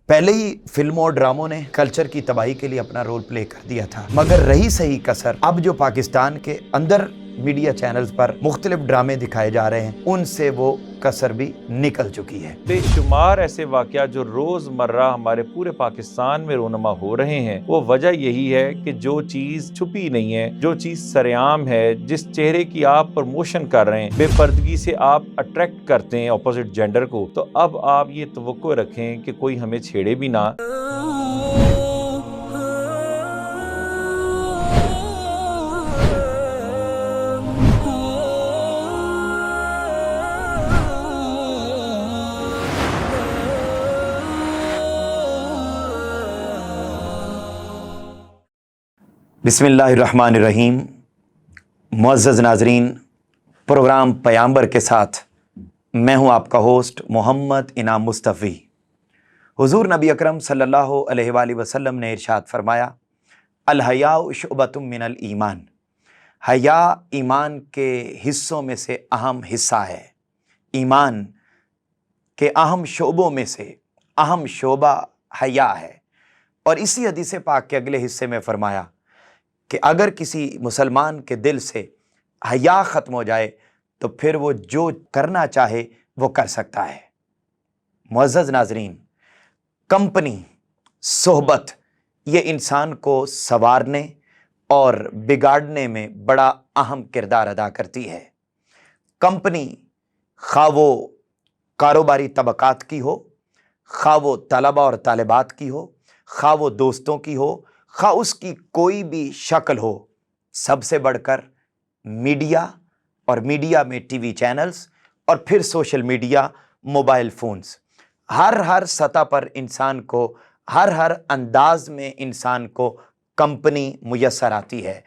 پہلے ہی فلموں اور ڈراموں نے کلچر کی تباہی کے لیے اپنا رول پلے کر دیا تھا، مگر رہی صحیح کسر اب جو پاکستان کے اندر میڈیا چینلز پر مختلف ڈرامے دکھائے جا رہے ہیں ان سے وہ کسر بھی نکل چکی ہے۔ بے شمار ایسے واقعات جو روز مرہ ہمارے پورے پاکستان میں رونما ہو رہے ہیں، وہ وجہ یہی ہے کہ جو چیز چھپی نہیں ہے، جو چیز سرعام ہے، جس چہرے کی آپ پروموشن کر رہے ہیں، بے پردگی سے آپ اٹریکٹ کرتے ہیں اپوزٹ جینڈر کو، تو اب آپ یہ توقع رکھیں کہ کوئی ہمیں چھیڑے بھی نہ۔ بسم اللہ الرحمن الرحیم۔ معزز ناظرین، پروگرام پیامبر کے ساتھ میں ہوں آپ کا ہوسٹ محمد انعام مصطفی۔ حضور نبی اکرم صلی اللہ علیہ وآلہ وسلم نے ارشاد فرمایا، الحیاء شعبۃ من الایمان، حیا ایمان کے حصوں میں سے اہم حصہ ہے۔ ایمان کے اہم شعبوں میں سے اہم شعبہ حیا ہے۔ اور اسی حدیث پاک کے اگلے حصے میں فرمایا کہ اگر کسی مسلمان کے دل سے حیا ختم ہو جائے تو پھر وہ جو کرنا چاہے وہ کر سکتا ہے۔ معزز ناظرین، کمپنی، صحبت، یہ انسان کو سنوارنے اور بگاڑنے میں بڑا اہم کردار ادا کرتی ہے۔ کمپنی خواہ وہ کاروباری طبقات کی ہو، خواہ وہ طلبہ اور طالبات کی ہو، خواہ وہ دوستوں کی ہو، خواہ اس کی کوئی بھی شکل ہو، سب سے بڑھ کر میڈیا، اور میڈیا میں ٹی وی چینلز، اور پھر سوشل میڈیا، موبائل فونز، ہر سطح پر انسان کو ہر انداز میں انسان کو کمپنی میسر آتی ہے۔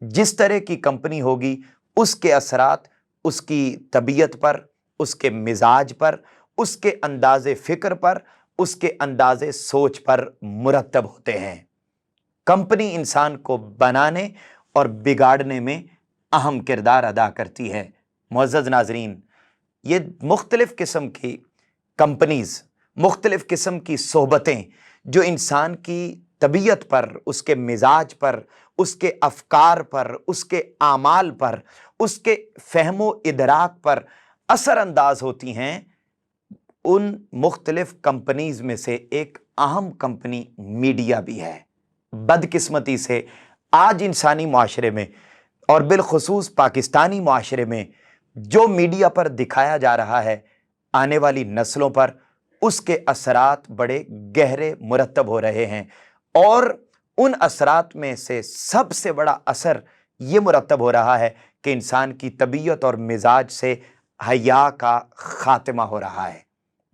جس طرح کی کمپنی ہوگی اس کے اثرات اس کی طبیعت پر، اس کے مزاج پر، اس کے انداز فکر پر، اس کے انداز سوچ پر مرتب ہوتے ہیں۔ کمپنی انسان کو بنانے اور بگاڑنے میں اہم کردار ادا کرتی ہے۔ معزز ناظرین، یہ مختلف قسم کی کمپنیز، مختلف قسم کی صحبتیں جو انسان کی طبیعت پر، اس کے مزاج پر، اس کے افکار پر، اس کے اعمال پر، اس کے فہم و ادراک پر اثر انداز ہوتی ہیں، ان مختلف کمپنیز میں سے ایک اہم کمپنی میڈیا بھی ہے۔ بدقسمتی سے آج انسانی معاشرے میں اور بالخصوص پاکستانی معاشرے میں جو میڈیا پر دکھایا جا رہا ہے، آنے والی نسلوں پر اس کے اثرات بڑے گہرے مرتب ہو رہے ہیں، اور ان اثرات میں سے سب سے بڑا اثر یہ مرتب ہو رہا ہے کہ انسان کی طبیعت اور مزاج سے حیا کا خاتمہ ہو رہا ہے۔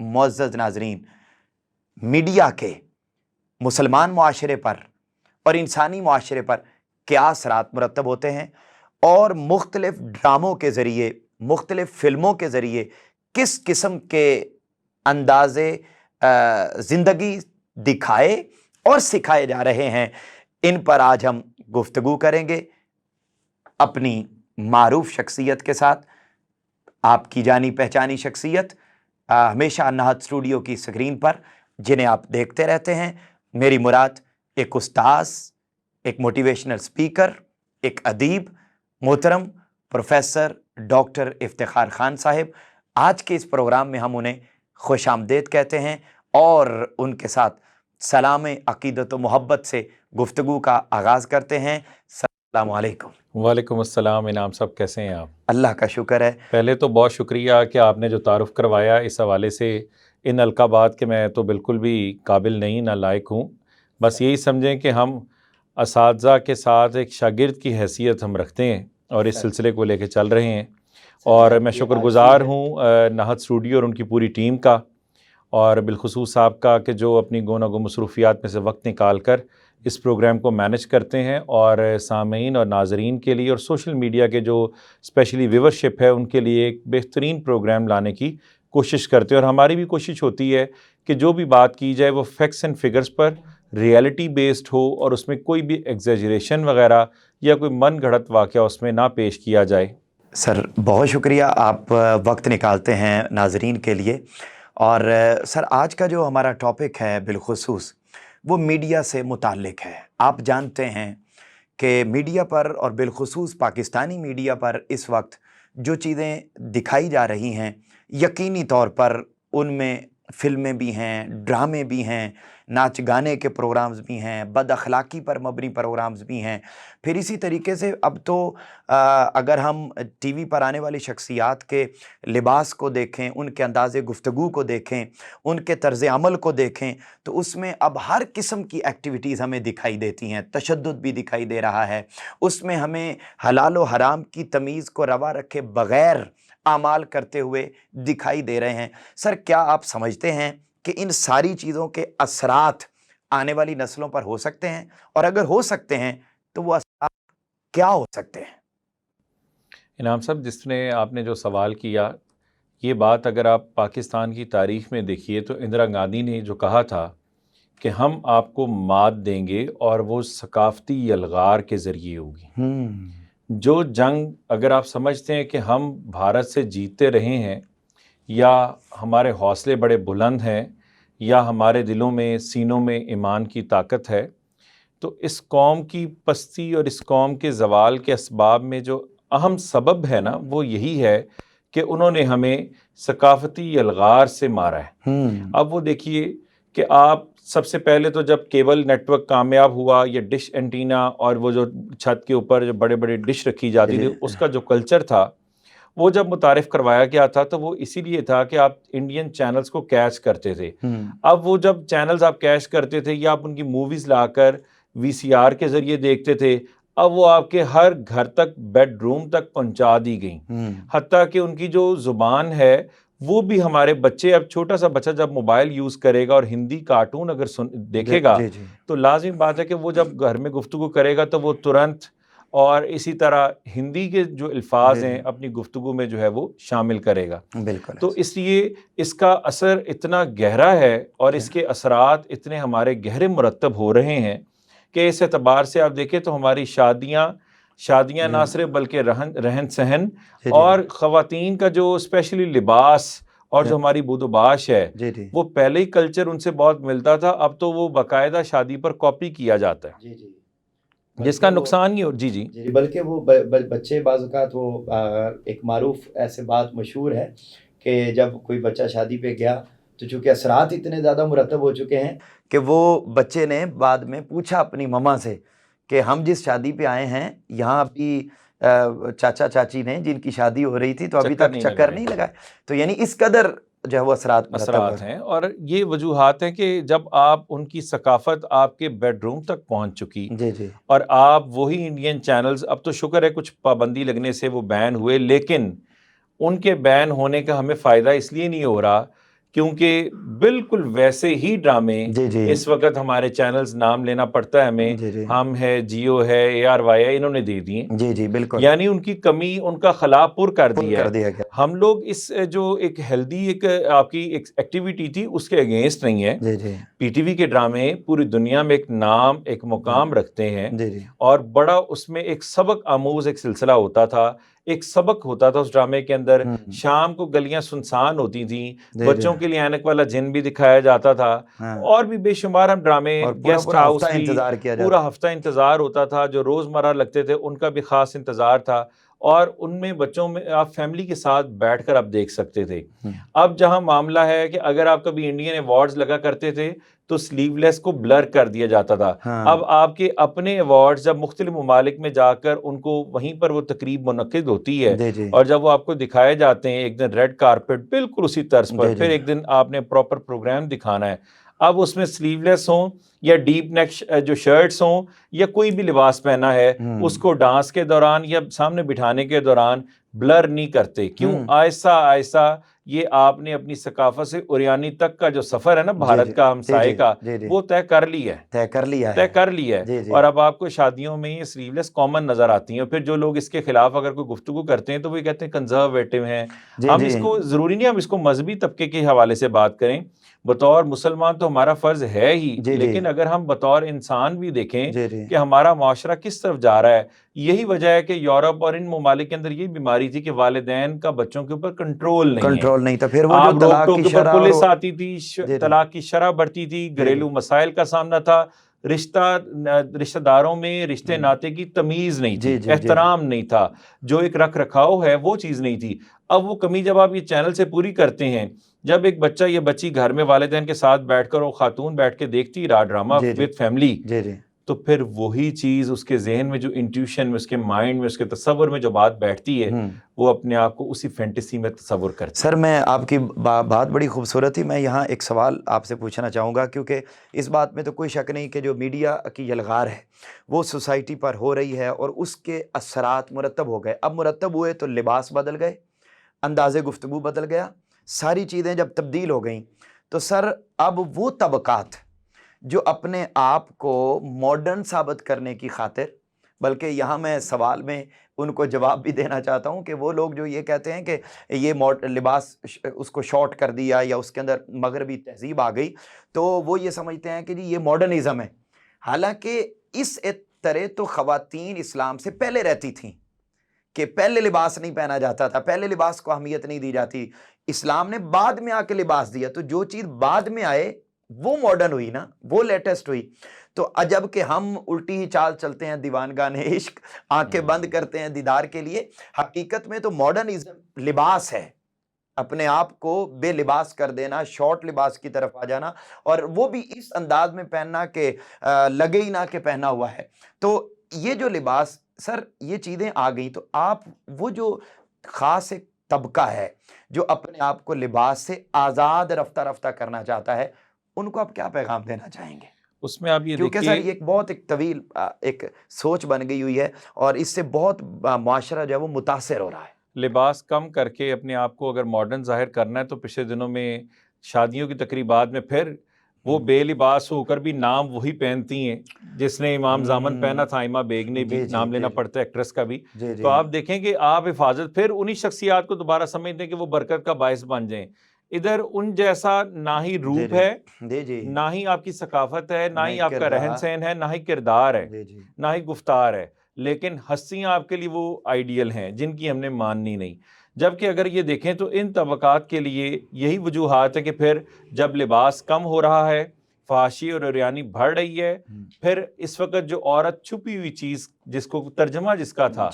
معزز ناظرین، میڈیا کے مسلمان معاشرے پر اور انسانی معاشرے پر کیا اثرات مرتب ہوتے ہیں، اور مختلف ڈراموں کے ذریعے، مختلف فلموں کے ذریعے کس قسم کے اندازے زندگی دکھائے اور سکھائے جا رہے ہیں، ان پر آج ہم گفتگو کریں گے اپنی معروف شخصیت کے ساتھ۔ آپ کی جانی پہچانی شخصیت، ہمیشہ نہت اسٹوڈیو کی سکرین پر جنہیں آپ دیکھتے رہتے ہیں۔ میری مراد ایک استاذ، ایک موٹیویشنل سپیکر، ایک ادیب، محترم پروفیسر ڈاکٹر افتخار خان صاحب۔ آج کے اس پروگرام میں ہم انہیں خوش آمدید کہتے ہیں اور ان کے ساتھ سلام عقیدت و محبت سے گفتگو کا آغاز کرتے ہیں۔ السلام علیکم۔ وعلیکم السلام۔ انعام صاحب، کیسے ہیں آپ؟ اللہ کا شکر ہے۔ پہلے تو بہت شکریہ کہ آپ نے جو تعارف کروایا اس حوالے سے، ان القابات کے میں تو بالکل بھی قابل نہیں، نہ لائق ہوں۔ بس یہی سمجھیں کہ ہم اساتذہ کے ساتھ ایک شاگرد کی حیثیت ہم رکھتے ہیں اور اس سلسلے کو لے کے چل رہے ہیں، اور میں شکر گزار ہوں نہت اسٹوڈیو اور ان کی پوری ٹیم کا، اور بالخصوص آپ کا کہ جو اپنی گو نہ گو مصروفیات میں سے وقت نکال کر اس پروگرام کو مینج کرتے ہیں، اور سامعین اور ناظرین کے لیے اور سوشل میڈیا کے جو اسپیشلی ویورشپ ہے ان کے لیے ایک بہترین پروگرام لانے کی کوشش کرتے ہیں۔ اور ہماری بھی کوشش ہوتی ہے کہ جو بھی بات کی جائے وہ فیکٹس اینڈ فگرز پر ریئلٹی بیسڈ ہو، اور اس میں کوئی بھی ایگزیجریشن وغیرہ یا کوئی من گھڑت واقعہ اس میں نہ پیش کیا جائے۔ سر بہت شکریہ، آپ وقت نکالتے ہیں ناظرین کے لیے، اور سر آج کا جو ہمارا ٹاپک ہے بالخصوص وہ میڈیا سے متعلق ہے. آپ جانتے ہیں کہ میڈیا پر اور بالخصوص پاکستانی میڈیا پر اس وقت جو چیزیں دکھائی جا رہی ہیں یقینی طور پر ان میں فلمیں بھی ہیں، ڈرامے بھی ہیں، ناچ گانے کے پروگرامز بھی ہیں، بد اخلاقی پر مبنی پروگرامز بھی ہیں. پھر اسی طریقے سے اب تو اگر ہم ٹی وی پر آنے والی شخصیات کے لباس کو دیکھیں، ان کے انداز گفتگو کو دیکھیں، ان کے طرز عمل کو دیکھیں تو اس میں اب ہر قسم کی ایکٹیویٹیز ہمیں دکھائی دیتی ہیں. تشدد بھی دکھائی دے رہا ہے، اس میں ہمیں حلال و حرام کی تمیز کو روا رکھے بغیر اعمال کرتے ہوئے دکھائی دے رہے ہیں. سر کیا آپ سمجھتے ہیں کہ ان ساری چیزوں کے اثرات آنے والی نسلوں پر ہو سکتے ہیں؟ اور اگر ہو سکتے ہیں تو وہ اثرات کیا ہو سکتے ہیں؟ انعام صاحب، آپ نے جو سوال کیا، یہ بات اگر آپ پاکستان کی تاریخ میں دیکھیے تو اندرا گاندھی نے جو کہا تھا کہ ہم آپ کو مات دیں گے اور وہ ثقافتی یلغار کے ذریعے ہوگی. جو جنگ اگر آپ سمجھتے ہیں کہ ہم بھارت سے جیتے رہے ہیں، یا ہمارے حوصلے بڑے بلند ہیں، یا ہمارے دلوں میں سینوں میں ایمان کی طاقت ہے، تو اس قوم کی پستی اور اس قوم کے زوال کے اسباب میں جو اہم سبب ہے نا، وہ یہی ہے کہ انہوں نے ہمیں ثقافتی یلغار سے مارا ہے. اب وہ دیکھیے کہ آپ سب سے پہلے تو جب کیبل نیٹ ورک کامیاب ہوا، یہ ڈش اینٹینا اور وہ جو چھت کے اوپر جو بڑے بڑے ڈش رکھی جاتی تھی، اس کا جو کلچر تھا وہ جب متعارف کروایا گیا تھا تو وہ اسی لیے تھا کہ آپ انڈین چینلز کو کیچ کرتے تھے. اب وہ جب چینلز آپ کیچ کرتے تھے یا آپ ان کی موویز لا کر وی سی آر کے ذریعے دیکھتے تھے، اب وہ آپ کے ہر گھر تک، بیڈ روم تک پہنچا دی گئیں. حتیٰ کہ ان کی جو زبان ہے وہ بھی ہمارے بچے، اب چھوٹا سا بچہ جب موبائل یوز کرے گا اور ہندی کارٹون اگر دیکھے گا تو لازم بات ہے کہ وہ جب گھر میں گفتگو کرے گا تو وہ ترنت اور اسی طرح ہندی کے جو الفاظ ہیں اپنی گفتگو میں جو ہے وہ شامل کرے گا. بالکل. تو اس لیے اس کا اثر اتنا گہرا ہے اور اس کے اثرات اتنے ہمارے گہرے مرتب ہو رہے ہیں کہ اس اعتبار سے آپ دیکھیں تو ہماری شادیاں نہ صرف بلکہ رہن سہن اور خواتین کا جو اسپیشلی لباس اور جو ہماری بود و باش ہے، وہ پہلے ہی کلچر ان سے بہت ملتا تھا، اب تو وہ باقاعدہ شادی پر کاپی کیا جاتا ہے، جس کا نقصان ہی ہو. جی بلکہ وہ بچے بعض اوقات، وہ ایک معروف ایسے بات مشہور ہے کہ جب کوئی بچہ شادی پہ گیا تو چونکہ اثرات اتنے زیادہ مرتب ہو چکے ہیں کہ وہ بچے نے بعد میں پوچھا اپنی ماما سے کہ ہم جس شادی پہ آئے ہیں یہاں ابھی چاچا چاچی نے جن کی شادی ہو رہی تھی تو ابھی تک چکر نہیں لگائے. تو یعنی اس قدر جو ہے وہ اثرات ہیں. اور یہ وجوہات ہیں کہ جب آپ ان کی ثقافت آپ کے بیڈ روم تک پہنچ چکی اور آپ وہی انڈین چینلز، اب تو شکر ہے کچھ پابندی لگنے سے وہ بین ہوئے، لیکن ان کے بین ہونے کا ہمیں فائدہ اس لیے نہیں ہو رہا کیونکہ بالکل ویسے ہی ڈرامے اس وقت ہمارے چینلز، نام لینا پڑتا ہے ہمیں، ہم ہے، جیو ہے، ARY ہے، انہوں نے دے دیے. بالکل. یعنی ان کی کمی، ان کا خلا پر کر دیا ہے. ہم لوگ اس جو ایک ہیلدی ایک آپ کی ایک ایکٹیویٹی تھی اس کے اگینسٹ نہیں ہے. پی ٹی وی کے ڈرامے پوری دنیا میں ایک نام، ایک مقام رکھتے ہیں اور بڑا اس میں ایک سبق آموز ایک سلسلہ ہوتا تھا، ایک سبق ہوتا تھا اس ڈرامے کے اندر. شام کو گلیاں سنسان ہوتی تھیں، بچوں کے لیے اینک والا جن بھی دکھایا جاتا تھا، اور بھی بے شمار ہم ڈرامے، گیسٹ ہاؤس کی پورا ہفتہ انتظار ہوتا تھا، جو روزمرہ لگتے تھے ان کا بھی خاص انتظار تھا، اور ان میں بچوں میں آپ فیملی کے ساتھ بیٹھ کر آپ دیکھ سکتے تھے. اب جہاں معاملہ ہے کہ اگر آپ کبھی انڈین ایوارڈز لگا کرتے تھے تو سلیو لیس کو بلر کر دیا جاتا تھا. اب آپ کے اپنے ایوارڈز جب مختلف ممالک میں جا کر ان کو وہیں پر وہ تقریب منعقد ہوتی ہے اور جب وہ آپ کو دکھائے جاتے ہیں، ایک دن ریڈ کارپٹ بالکل اسی طرز پر، پھر ایک دن آپ نے پراپر پروگرام دکھانا ہے. اب اس میں سلیو لیس ہوں یا ڈیپ نیک جو شرٹس ہوں یا کوئی بھی لباس پہنا ہے، اس کو ڈانس کے دوران یا سامنے بٹھانے کے دوران بلر نہیں کرتے. کیوں؟ آہستہ آہستہ یہ آپ نے اپنی ثقافت سے اوریانی تک کا جو سفر ہے نا بھارت کا، ہمسائے کا، وہ طے کر لیا ہے. اور اب آپ کو شادیوں میں یہ سلیو لیس کامن نظر آتی ہیں، اور پھر جو لوگ اس کے خلاف اگر کوئی گفتگو کرتے ہیں تو وہ کہتے ہیں کنزرویٹو ہیں. ہم اس کو ضروری نہیں ہم اس کو مذہبی طبقے کے حوالے سے بات کریں، بطور مسلمان تو ہمارا فرض ہے ہی، لیکن اگر ہم بطور انسان بھی دیکھیں کہ ہمارا معاشرہ کس طرف جا رہا ہے، یہی وجہ ہے کہ یورپ اور ان ممالک کے اندر یہ بیماری تھی کہ والدین کا بچوں کے اوپر کنٹرول نہیں تھا. پھر وہ آپ جو روک طلاق ٹوک کی کے اوپر شرح پولیس آتی تھی، طلاق کی شرح بڑھتی تھی، گھریلو مسائل کا سامنا تھا، رشتہ داروں میں رشتے ناطے کی تمیز نہیں تھی، احترام نہیں تھا، جو ایک رکھ رکھاؤ ہے وہ چیز نہیں تھی. اب وہ کمی جب آپ یہ چینل سے پوری کرتے ہیں، جب ایک بچہ یا بچی گھر میں والدین کے ساتھ بیٹھ کر وہ خاتون بیٹھ کے دیکھتی رہا ڈرامہ وتھ فیملی، تو پھر وہی چیز اس کے ذہن میں جو انٹیوشن میں، اس کے مائنڈ میں، اس کے تصور میں جو بات بیٹھتی ہے، وہ اپنے آپ کو اسی فینٹیسی میں تصور کرتی ہے. سر میں آپ کی بات بڑی خوبصورت تھی. میں یہاں ایک سوال آپ سے پوچھنا چاہوں گا، کیونکہ اس بات میں تو کوئی شک نہیں کہ جو میڈیا کی یلغار ہے وہ سوسائٹی پر ہو رہی ہے اور اس کے اثرات مرتب ہو گئے. اب مرتب ہوئے تو لباس بدل گئے، انداز گفتگو بدل گیا، ساری چیزیں جب تبدیل ہو گئیں تو سر اب وہ طبقات جو اپنے آپ کو ماڈرن ثابت کرنے کی خاطر، بلکہ یہاں میں سوال میں ان کو جواب بھی دینا چاہتا ہوں کہ وہ لوگ جو یہ کہتے ہیں کہ یہ لباس اس کو شارٹ کر دیا یا اس کے اندر مغربی تہذیب آ گئی، تو وہ یہ سمجھتے ہیں کہ جی یہ ماڈرنزم ہے. حالانکہ اس طرح تو خواتین اسلام سے پہلے رہتی تھیں کہ پہلے لباس نہیں پہنا جاتا تھا، پہلے لباس کو اہمیت نہیں دی جاتی. اسلام نے بعد میں آ کے لباس دیا، تو جو چیز بعد میں آئے وہ ماڈرن ہوئی نا، وہ لیٹسٹ ہوئی. تو عجب کہ ہم الٹی ہی چال چلتے ہیں دیوانگان عشق، آنکھیں بند کرتے ہیں دیدار کے لیے. حقیقت میں تو ماڈرنزم لباس ہے، اپنے آپ کو بے لباس کر دینا، شارٹ لباس کی طرف آ جانا، اور وہ بھی اس انداز میں پہننا کہ لگے ہی نہ کہ پہنا ہوا ہے. تو یہ جو لباس سر، یہ چیزیں آ گئیں، تو آپ وہ جو خاص ایک طبقہ ہے جو اپنے آپ کو لباس سے آزاد رفتہ رفتہ کرنا چاہتا ہے، ان کو آپ کیا پیغام دینا چاہیں گے؟ اس میں آپ یہ کیونکہ دیکھیے، سر یہ بہت ایک طویل ایک سوچ بن گئی ہوئی ہے اور اس سے بہت معاشرہ جو ہے وہ متاثر ہو رہا ہے. لباس کم کر کے اپنے آپ کو اگر ماڈرن ظاہر کرنا ہے تو پچھلے دنوں میں شادیوں کی تقریبات میں پھر وہ بے لباس ہو کر بھی نام وہی پہنتی ہیں جس نے امام زامن پہنا تھا، ایمہ بیگ نے بھی نام لینا پڑتا ہے ایکٹریس کا بھی. تو آپ دیکھیں کہ آپ حفاظت پھر انہی شخصیات کو دوبارہ سمجھتے ہیں کہ وہ برکت کا باعث بن جائیں. ادھر ان جیسا نہ ہی روپ ہے، نہ ہی آپ کی ثقافت ہے، نہ ہی آپ کا رہن سہن ہے، نہ ہی کردار ہے، نہ ہی گفتار ہے، لیکن ہستیاں آپ کے لیے وہ آئیڈیل ہیں جن کی ہم نے ماننی نہیں. جبکہ اگر یہ دیکھیں تو ان طبقات کے لیے یہی وجوہات ہے کہ پھر جب لباس کم ہو رہا ہے، فحاشی اور عریانی بڑھ رہی ہے، پھر اس وقت جو عورت چھپی ہوئی چیز جس کو ترجمہ جس کا تھا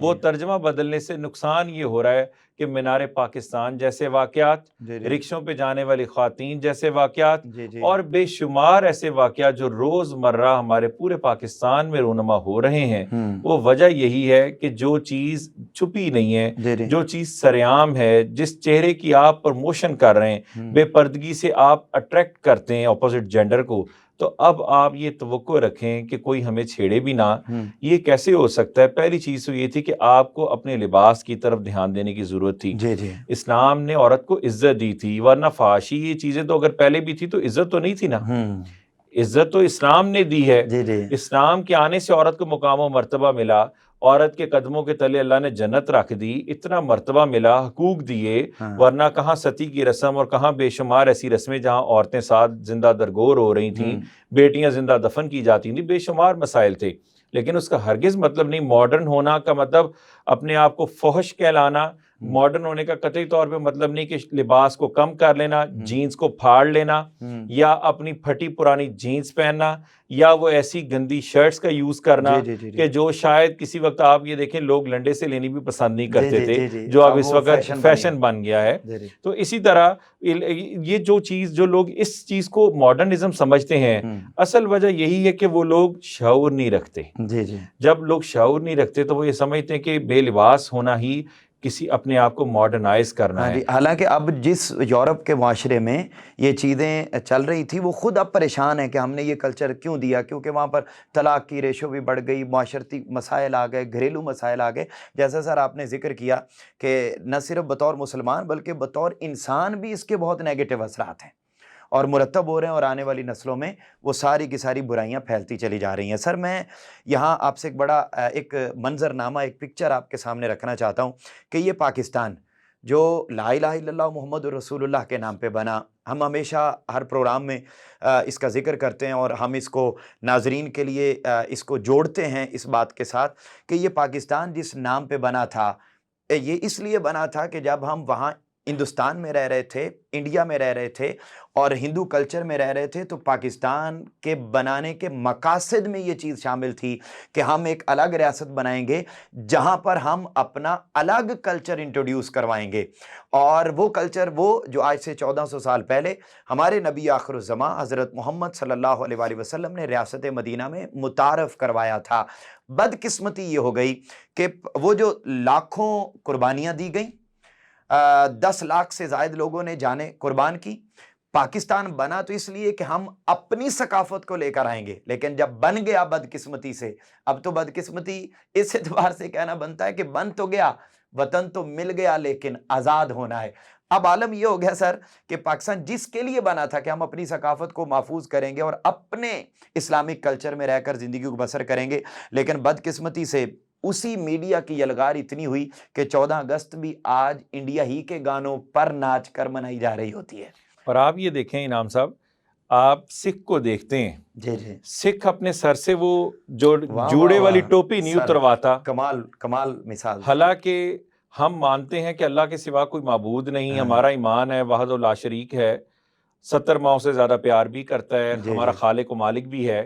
وہ ترجمہ بدلنے سے نقصان یہ ہو رہا ہے کہ مینار پاکستان جیسے واقعات، رکشوں پہ جانے والی خواتین جیسے واقعات اور بے شمار ایسے واقعات جو روز مرہ ہمارے پورے پاکستان میں رونما ہو رہے ہیں، وہ وجہ یہی ہے کہ جو چیز چھپی نہیں ہے، جو چیز سرعام ہے، جس چہرے کی آپ پروموشن کر رہے ہیں، بے پردگی سے آپ اٹریکٹ کرتے ہیں اپوزٹ جینڈر کو، تو اب آپ یہ توقع رکھیں کہ کوئی ہمیں چھیڑے بھی نہ. یہ کیسے ہو سکتا ہے؟ پہلی چیز تو یہ تھی کہ آپ کو اپنے لباس کی طرف دھیان دینے کی ضرورت تھی. اسلام نے عورت کو عزت دی تھی، ورنہ فحاشی یہ چیزیں تو اگر پہلے بھی تھی تو عزت تو نہیں تھی نا. عزت تو اسلام نے دی ہے. اسلام کے آنے سے عورت کو مقام و مرتبہ ملا، عورت کے قدموں کے تلے اللہ نے جنت رکھ دی، اتنا مرتبہ ملا، حقوق دیے. ورنہ کہاں ستی کی رسم اور کہاں بے شمار ایسی رسمیں جہاں عورتیں ساتھ زندہ درگور ہو رہی تھیں، بیٹیاں زندہ دفن کی جاتی تھیں، بے شمار مسائل تھے. لیکن اس کا ہرگز مطلب نہیں، ماڈرن ہونا کا مطلب اپنے آپ کو فحش کہلانا، ماڈرن ہونے کا قطعی طور پہ مطلب نہیں کہ لباس کو کم کر لینا، جینز کو پھاڑ لینا، یا اپنی پھٹی پرانی جینز پہننا، یا وہ ایسی گندی شرٹس کا یوز کرنا کہ جو شاید کسی وقت آپ یہ دیکھیں لوگ لنڈے سے لینی بھی پسند نہیں کرتے تھے، جو اب اس وقت فیشن بن گیا ہے. تو اسی طرح یہ جو چیز، جو لوگ اس چیز کو ماڈرنزم سمجھتے ہیں، اصل وجہ یہی ہے کہ وہ لوگ شعور نہیں رکھتے. جب لوگ شعور نہیں رکھتے تو وہ یہ سمجھتے ہیں کہ بے لباس ہونا ہی کسی اپنے آپ کو ماڈرنائز کرنا ہے. حالانکہ اب جس یورپ کے معاشرے میں یہ چیزیں چل رہی تھی وہ خود اب پریشان ہیں کہ ہم نے یہ کلچر کیوں دیا، کیونکہ وہاں پر طلاق کی ریشو بھی بڑھ گئی، معاشرتی مسائل آ گئے، گھریلو مسائل آ گئے. جیسا سر آپ نے ذکر کیا کہ نہ صرف بطور مسلمان بلکہ بطور انسان بھی اس کے بہت نیگیٹو اثرات ہیں اور مرتب ہو رہے ہیں، اور آنے والی نسلوں میں وہ ساری کی ساری برائیاں پھیلتی چلی جا رہی ہیں. سر میں یہاں آپ سے ایک بڑا ایک منظر نامہ، ایک پکچر آپ کے سامنے رکھنا چاہتا ہوں کہ یہ پاکستان جو لا الہ الا اللہ محمد رسول اللہ کے نام پہ بنا، ہم ہمیشہ ہر پروگرام میں اس کا ذکر کرتے ہیں اور ہم اس کو ناظرین کے لیے اس کو جوڑتے ہیں اس بات کے ساتھ کہ یہ پاکستان جس نام پہ بنا تھا یہ اس لیے بنا تھا کہ جب ہم وہاں ہندوستان میں رہ رہے تھے، انڈیا میں رہ رہے تھے اور ہندو کلچر میں رہ رہے تھے، تو پاکستان کے بنانے کے مقاصد میں یہ چیز شامل تھی کہ ہم ایک الگ ریاست بنائیں گے جہاں پر ہم اپنا الگ کلچر انٹروڈیوس کروائیں گے، اور وہ کلچر وہ جو آج سے 1400 سال پہلے ہمارے نبی آخر الزماں حضرت محمد صلی اللہ علیہ وآلہ وسلم نے ریاست مدینہ میں متعارف کروایا تھا۔ بدقسمتی یہ ہو گئی کہ وہ جو لاکھوں قربانیاں دی گئیں، 10 لاکھ سے زائد لوگوں نے جانیں قربان کی، پاکستان بنا تو اس لیے کہ ہم اپنی ثقافت کو لے کر آئیں گے، لیکن جب بن گیا بدقسمتی سے، اب تو بدقسمتی اس اعتبار سے کہنا بنتا ہے کہ بن تو گیا، وطن تو مل گیا لیکن آزاد ہونا ہے۔ اب عالم یہ ہو گیا سر کہ پاکستان جس کے لیے بنا تھا کہ ہم اپنی ثقافت کو محفوظ کریں گے اور اپنے اسلامک کلچر میں رہ کر زندگی کو بسر کریں گے، لیکن بدقسمتی سے اسی میڈیا کی یلغار اتنی ہوئی کہ 14 اگست بھی آج انڈیا ہی کے گانوں پر ناچ کر منائی جا رہی ہوتی ہے۔ اور آپ یہ دیکھیں انعام صاحب، آپ سکھ کو دیکھتے ہیں، جی جی، سکھ اپنے سر سے وہ جو جوڑے والی ٹوپی نہیں اترواتا، کمال مثال۔ حالانکہ ہم مانتے ہیں کہ اللہ کے سوا کوئی معبود نہیں، ہمارا ایمان ہے وحدہ لا شریک ہے، 70 ماؤں سے زیادہ پیار بھی کرتا ہے، ہمارا خالق و مالک بھی ہے۔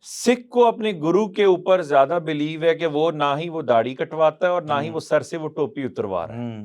سکھ کو اپنے گرو کے اوپر زیادہ بلیو ہے کہ وہ نہ ہی وہ داڑھی کٹواتا ہے اور نہ ہی وہ سر سے وہ ٹوپی اتروا رہا ہے۔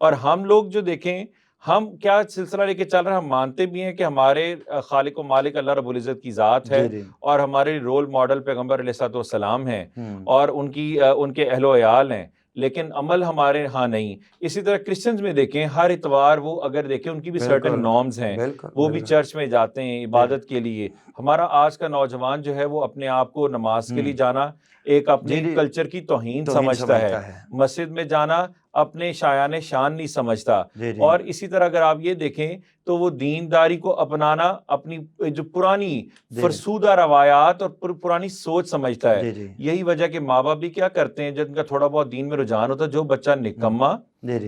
اور ہم لوگ جو دیکھیں، ہم کیا سلسلہ لے کے چل رہے ہیں، ہم مانتے بھی ہیں کہ ہمارے خالق و مالک اللہ رب العزت کی ذات ہے اور ہمارے رول ماڈل پیغمبر علیہ السلام ہیں اور ان کے اہل و عیال ہیں، لیکن عمل ہمارے ہاں نہیں۔ اسی طرح کرسچنز میں دیکھیں، ہر اتوار وہ اگر دیکھیں ان کی بھی سرٹن نارمز ہیں، وہ بھی چرچ میں جاتے ہیں عبادت کے لیے۔ ہمارا آج کا نوجوان جو ہے وہ اپنے آپ کو نماز کے لیے جانا ایک اپنے کلچر کی توہین سمجھتا ہے، مسجد میں جانا اپنے شایان شان نہیں سمجھتا۔ اور اسی طرح اگر آپ یہ دیکھیں تو وہ دینداری کو اپنانا اپنی جو پرانی فرسودہ روایات اور پرانی سوچ سمجھتا ہے۔ یہی وجہ کہ ماں باپ بھی کیا کرتے ہیں، جن کا تھوڑا بہت دین میں رجحان ہوتا ہے، جو بچہ نکما،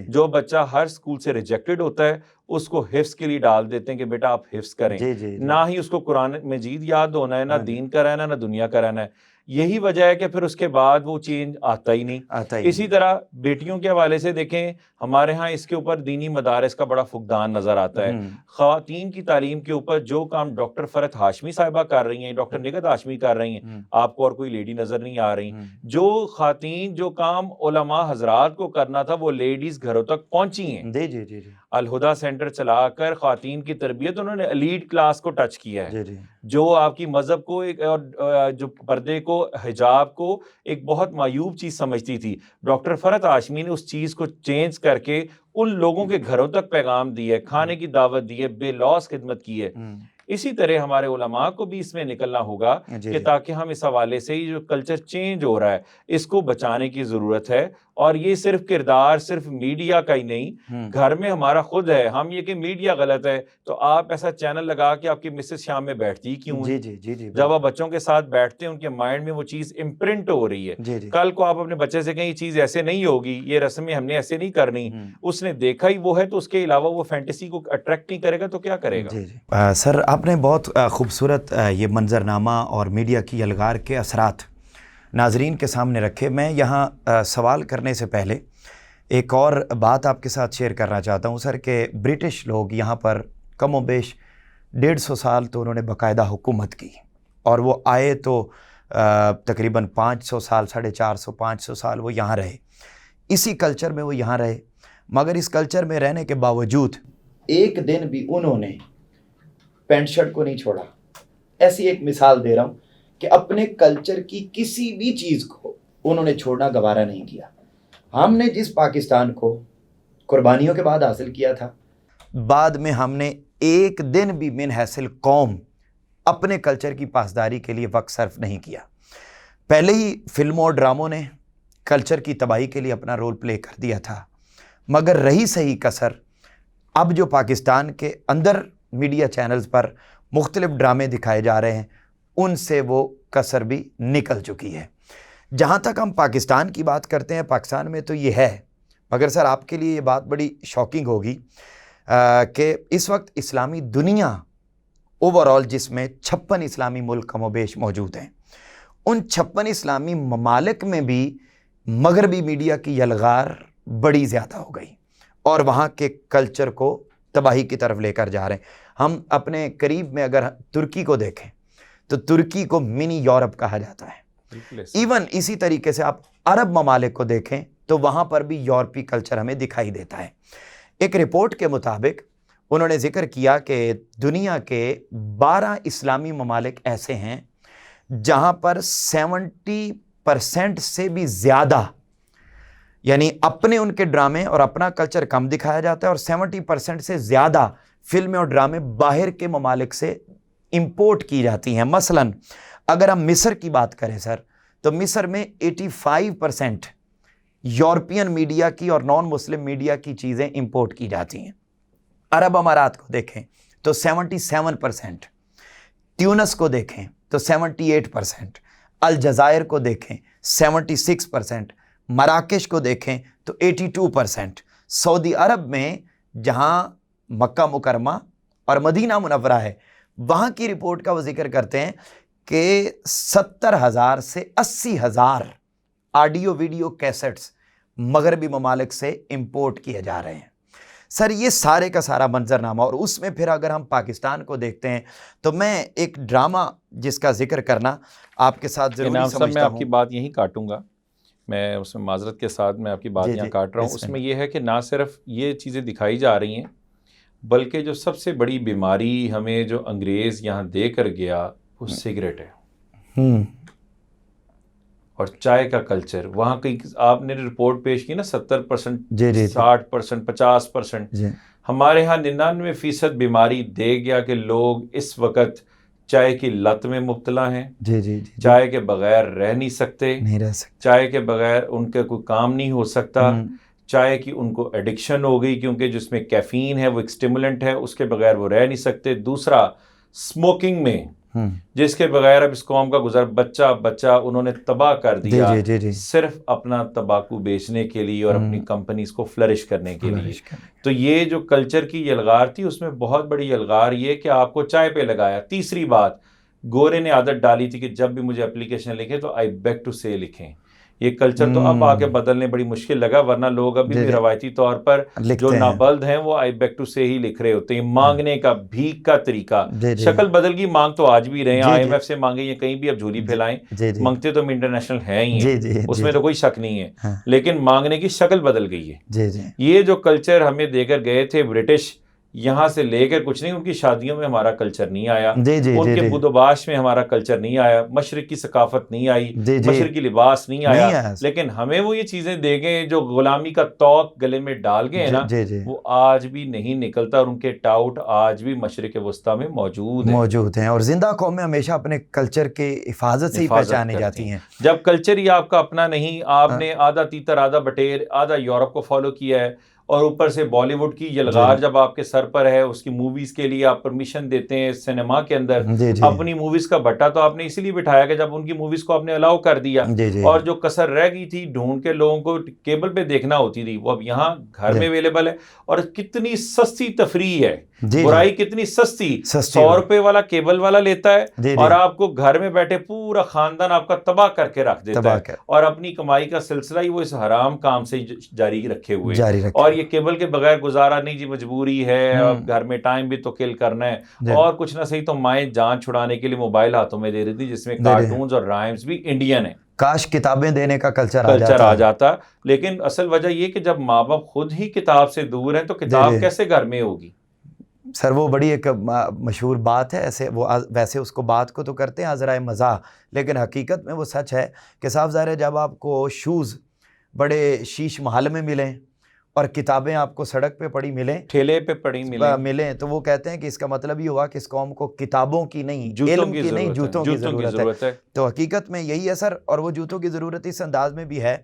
جو بچہ ہر سکول سے ریجیکٹڈ ہوتا ہے، اس کو حفظ کے لیے ڈال دیتے ہیں کہ بیٹا آپ حفظ کریں، نہ ہی اس کو قرآن مجید یاد ہونا ہے، نہ دین کا رہنا، نہ دنیا کا رہنا ہے۔ یہی وجہ ہے کہ پھر اس کے بعد وہ چینج آتا ہی نہیں۔ اسی طرح بیٹیوں کے حوالے سے دیکھیں، ہمارے ہاں اس کے اوپر دینی مدارس کا بڑا فقدان نظر آتا ہے۔ خواتین کی تعلیم کے اوپر جو کام ڈاکٹر فرحت ہاشمی صاحبہ کر رہی ہیں، ڈاکٹر نگہت ہاشمی کر رہی ہیں، آپ کو اور کوئی لیڈی نظر نہیں آ رہی۔ جو خواتین جو کام علماء حضرات کو کرنا تھا وہ لیڈیز گھروں تک پہنچی ہیں۔ الہدا سینٹر چلا کر خواتین کی تربیت انہوں نے ایلیٹ کلاس کو ٹچ کیا ہے، جو آپ کی مذہب کو اور جو پردے کو، حجاب کو ایک بہت معیوب چیز سمجھتی تھی، ڈاکٹر فرحت ہاشمی نے اس چیز کو چینج کر کے ان لوگوں کے گھروں تک پیغام دی ہے، کھانے کی دعوت دی ہے، بے لوث خدمت کی ہے۔ اسی طرح ہمارے علماء کو بھی اس میں نکلنا ہوگا کہ تاکہ ہم اس حوالے سے جو کلچر چینج ہو رہا ہے اس کو بچانے کی ضرورت ہے۔ اور یہ صرف کردار صرف میڈیا کا ہی نہیں، گھر میں ہمارا خود ہے۔ ہم یہ کہ میڈیا غلط ہے تو آپ ایسا چینل لگا کہ آپ کی مسز شام میں بیٹھتی کیوں ہے؟ جب آپ بچوں کے ساتھ بیٹھتے ہیں ان کے مائنڈ میں وہ چیز امپرنٹ ہو رہی ہے۔ کل کو آپ اپنے بچے سے کہیں یہ چیز ایسے نہیں ہوگی، یہ رسمیں ہم نے ایسے نہیں کرنی، اس نے دیکھا ہی وہ ہے تو اس کے علاوہ وہ فینٹیسی کو اٹریکٹ نہیں کرے گا تو کیا کرے گا؟ سر آپ نے بہت خوبصورت یہ منظرنامہ اور میڈیا کی یلغار کے اثرات ناظرین کے سامنے رکھے۔ میں یہاں سوال کرنے سے پہلے ایک اور بات آپ کے ساتھ شیئر کرنا چاہتا ہوں سر، کہ برٹش لوگ یہاں پر کم و بیش 150 سال تو انہوں نے باقاعدہ حکومت کی، اور وہ آئے تو تقریباً 500 سال، 450 500 سال وہ یہاں رہے، اسی کلچر میں وہ یہاں رہے، مگر اس کلچر میں رہنے کے باوجود ایک دن بھی انہوں نے پینٹ شرٹ کو نہیں چھوڑا۔ ایسی ایک مثال دے رہا ہوں کہ اپنے کلچر کی کسی بھی چیز کو انہوں نے چھوڑنا گوارا نہیں کیا۔ ہم نے جس پاکستان کو قربانیوں کے بعد حاصل کیا تھا، بعد میں ہم نے ایک دن بھی من حیث قوم اپنے کلچر کی پاسداری کے لیے وقت صرف نہیں کیا۔ پہلے ہی فلموں اور ڈراموں نے کلچر کی تباہی کے لیے اپنا رول پلے کر دیا تھا، مگر رہی صحیح کسر اب جو پاکستان کے اندر میڈیا چینلز پر مختلف ڈرامے دکھائے جا رہے ہیں ان سے وہ کسر بھی نکل چکی ہے۔ جہاں تک ہم پاکستان کی بات کرتے ہیں، پاکستان میں تو یہ ہے، مگر سر آپ کے لیے یہ بات بڑی شاکنگ ہوگی، کہ اس وقت اسلامی دنیا اوور آل جس میں 56 اسلامی ملک کم و بیش موجود ہیں، ان 56 اسلامی ممالک میں بھی مغربی میڈیا کی یلغار بڑی زیادہ ہو گئی اور وہاں کے کلچر کو تباہی کی طرف لے کر جا رہے ہیں۔ ہم اپنے قریب میں اگر ترکی کو دیکھیں تو ترکی کو منی یورپ کہا جاتا ہے۔ ایون اسی طریقے سے آپ عرب ممالک کو دیکھیں تو وہاں پر بھی یورپی کلچر ہمیں دکھائی دیتا ہے۔ ایک رپورٹ کے مطابق انہوں نے ذکر کیا کہ دنیا کے 12 اسلامی ممالک ایسے ہیں جہاں پر 70% سے بھی زیادہ، یعنی اپنے ان کے ڈرامے اور اپنا کلچر کم دکھایا جاتا ہے، اور 70% سے زیادہ فلمیں اور ڈرامے باہر کے ممالک سے امپورٹ کی جاتی ہیں۔ مثلا اگر ہم مصر کی بات کریں سر، تو مصر میں 85% یورپین میڈیا کی اور نان مسلم میڈیا کی چیزیں امپورٹ کی جاتی ہیں۔ عرب امارات کو دیکھیں تو 77%، تیونس کو دیکھیں تو 78%، الجزائر کو دیکھیں 76%، مراکش کو دیکھیں تو 82%۔ سعودی عرب میں جہاں مکہ مکرمہ اور مدینہ منورہ ہے، وہاں کی رپورٹ کا وہ ذکر کرتے ہیں کہ 70,000 سے 80,000 آڈیو ویڈیو کیسٹس مغربی ممالک سے امپورٹ کیے جا رہے ہیں۔ سر یہ سارے کا سارا منظرنامہ، اور اس میں پھر اگر ہم پاکستان کو دیکھتے ہیں تو میں ایک ڈرامہ جس کا ذکر کرنا آپ کے ساتھ ضروری سمجھتا ہوں۔ میں آپ کی بات یہیں کاٹوں گا، میں اس میں معذرت کے ساتھ میں آپ کی بات یہاں کاٹ رہا ہوں۔ اس میں یہ ہے کہ نہ صرف یہ چیزیں دکھائی جا رہی ہیں، بلکہ جو سب سے بڑی بیماری ہمیں جو انگریز یہاں دے کر گیا وہ سگریٹ ہے اور چائے کا کلچر۔ وہاں کی آپ نے رپورٹ پیش کی نا 70%، 60%، 50%، ہمارے ہاں 99% بیماری دے گیا کہ لوگ اس وقت چائے کی لت میں مبتلا ہیں، چائے کے بغیر رہ نہیں سکتے، چائے کے بغیر ان کا کوئی کام نہیں ہو سکتا، چائے کی ان کو ایڈکشن ہو گئی کیونکہ جس میں کیفین ہے وہ ایک اسٹیمولنٹ ہے، اس کے بغیر وہ رہ نہیں سکتے۔ دوسرا اسموکنگ میں، جس کے بغیر اب اس قوم کا گزر بچہ انہوں نے تباہ کر دیا صرف اپنا تمباکو بیچنے کے لیے اور اپنی کمپنیز کو فلرش کرنے کے لیے۔ تو یہ جو کلچر کی یلغار تھی، اس میں بہت بڑی یلغار یہ کہ آپ کو چائے پہ لگایا۔ تیسری بات، گورے نے عادت ڈالی تھی کہ جب بھی مجھے اپلیکیشن لکھیں تو آئی بیگ ٹو سے لکھیں۔ یہ کلچر تو اب آگے بدلنے بڑی مشکل لگا، ورنہ لوگ ابھی بھی روایتی طور پر جو نابلد ہیں وہ آئی بیگ ٹو سے ہی لکھ رہے ہوتے ہیں۔ مانگنے کا، بھیک کا طریقہ، شکل بدل گئی، مانگ تو آج بھی رہے ہیں، آئی ایم ایف سے مانگیں یا کہیں بھی اب جھولی پھیلائیں، مانگتے تو ہم انٹرنیشنل ہیں ہی ہیں، اس میں تو کوئی شک نہیں ہے، لیکن مانگنے کی شکل بدل گئی ہے۔ یہ جو کلچر ہمیں دے کر گئے تھے برٹش، یہاں سے لے کر کچھ نہیں، ان کی شادیوں میں ہمارا کلچر نہیں آیا، ان کے بود و باش میں ہمارا کلچر نہیں آیا، مشرق کی ثقافت نہیں آئی، مشرقی لباس نہیں آیا، لیکن ہمیں وہ یہ چیزیں دے گئے جو غلامی کا توق گلے میں ڈال گئے نا، وہ آج بھی نہیں نکلتا، اور ان کے ٹاؤٹ آج بھی مشرق وسطیٰ میں موجود ہیں، اور زندہ قومیں ہمیشہ اپنے کلچر کے حفاظت سے ہی پہچانی جاتی ہیں۔ جب کلچر ہی آپ کا اپنا نہیں، آپ نے آدھا تیتر آدھا بٹیر آدھا یورپ کو فالو کیا ہے، اور اوپر سے بالی ووڈ کی یلغار جب آپ کے سر پر ہے، اس کی موویز کے لیے آپ پرمیشن دیتے ہیں سینما کے اندر، اپنی موویز کا بٹا تو آپ نے اسی لیے بٹھایا کہ جب ان کی موویز کو آپ نے الاؤ کر دیا، اور جو کسر رہ گئی تھی ڈھونڈ کے لوگوں کو کیبل پہ دیکھنا ہوتی تھی، وہ اب یہاں گھر میں اویلیبل ہے، اور کتنی سستی تفریح ہے، برائی کتنی سستی، 100 روپے والا کیبل والا لیتا ہے اور آپ کو گھر میں بیٹھے پورا خاندان آپ کا تباہ کر کے رکھ دیتا ہے، اور اپنی کمائی کا سلسلہ ہی وہ اس حرام کام سے جاری رکھے ہوئے، اور یہ کیبل کے بغیر گزارا نہیں جی، مجبوری ہے، اب گھر میں ٹائم بھی تو کل کرنا ہے، اور کچھ نہ صحیح تو مائیں جان چھڑانے کے لیے موبائل ہاتھوں میں دے رہی تھی جس میں کارٹونز اور رائمز بھی انڈین ہیں۔ کاش کتابیں دینے کا کلچر آ جاتا، لیکن اصل وجہ یہ کہ جب ماں باپ خود ہی کتاب سے دور ہیں تو کتاب کیسے گھر میں ہوگی؟ سر وہ بڑی ایک مشہور بات ہے، ایسے وہ ویسے اس کو بات کو تو کرتے ہیں ذرائع مزاح، لیکن حقیقت میں وہ سچ ہے کہ صاحب ظاہر ہے جب آپ کو شوز بڑے شیش محل میں ملیں اور کتابیں آپ کو سڑک پہ پڑی ملیں، ٹھیلے پہ پڑی ملیں، تو وہ کہتے ہیں کہ اس کا مطلب یہ ہوا کہ اس قوم کو کتابوں کی نہیں، علم کی نہیں، جوتوں کی ضرورت ہے۔ تو حقیقت میں یہی ہے سر، اور وہ جوتوں کی ضرورت اس انداز میں بھی ہے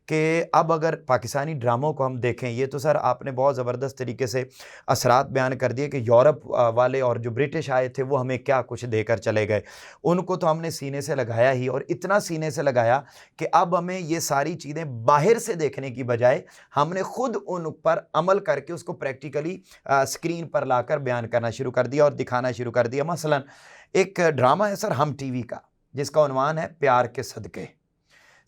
کہ اب اگر پاکستانی ڈراموں کو ہم دیکھیں، یہ تو سر آپ نے بہت زبردست طریقے سے اثرات بیان کر دیے کہ یورپ والے اور جو برٹش آئے تھے وہ ہمیں کیا کچھ دے کر چلے گئے، ان کو تو ہم نے سینے سے لگایا ہی، اور اتنا سینے سے لگایا کہ اب ہمیں یہ ساری چیزیں باہر سے دیکھنے کی بجائے ہم نے خود ان پر عمل کر کے اس کو پریکٹیکلی اسکرین پر لا کر بیان کرنا شروع کر دیا اور دکھانا شروع کر دیا۔ مثلا ایک ڈرامہ ہے سر ہم ٹی وی کا، جس کا عنوان ہے پیار کے صدقے۔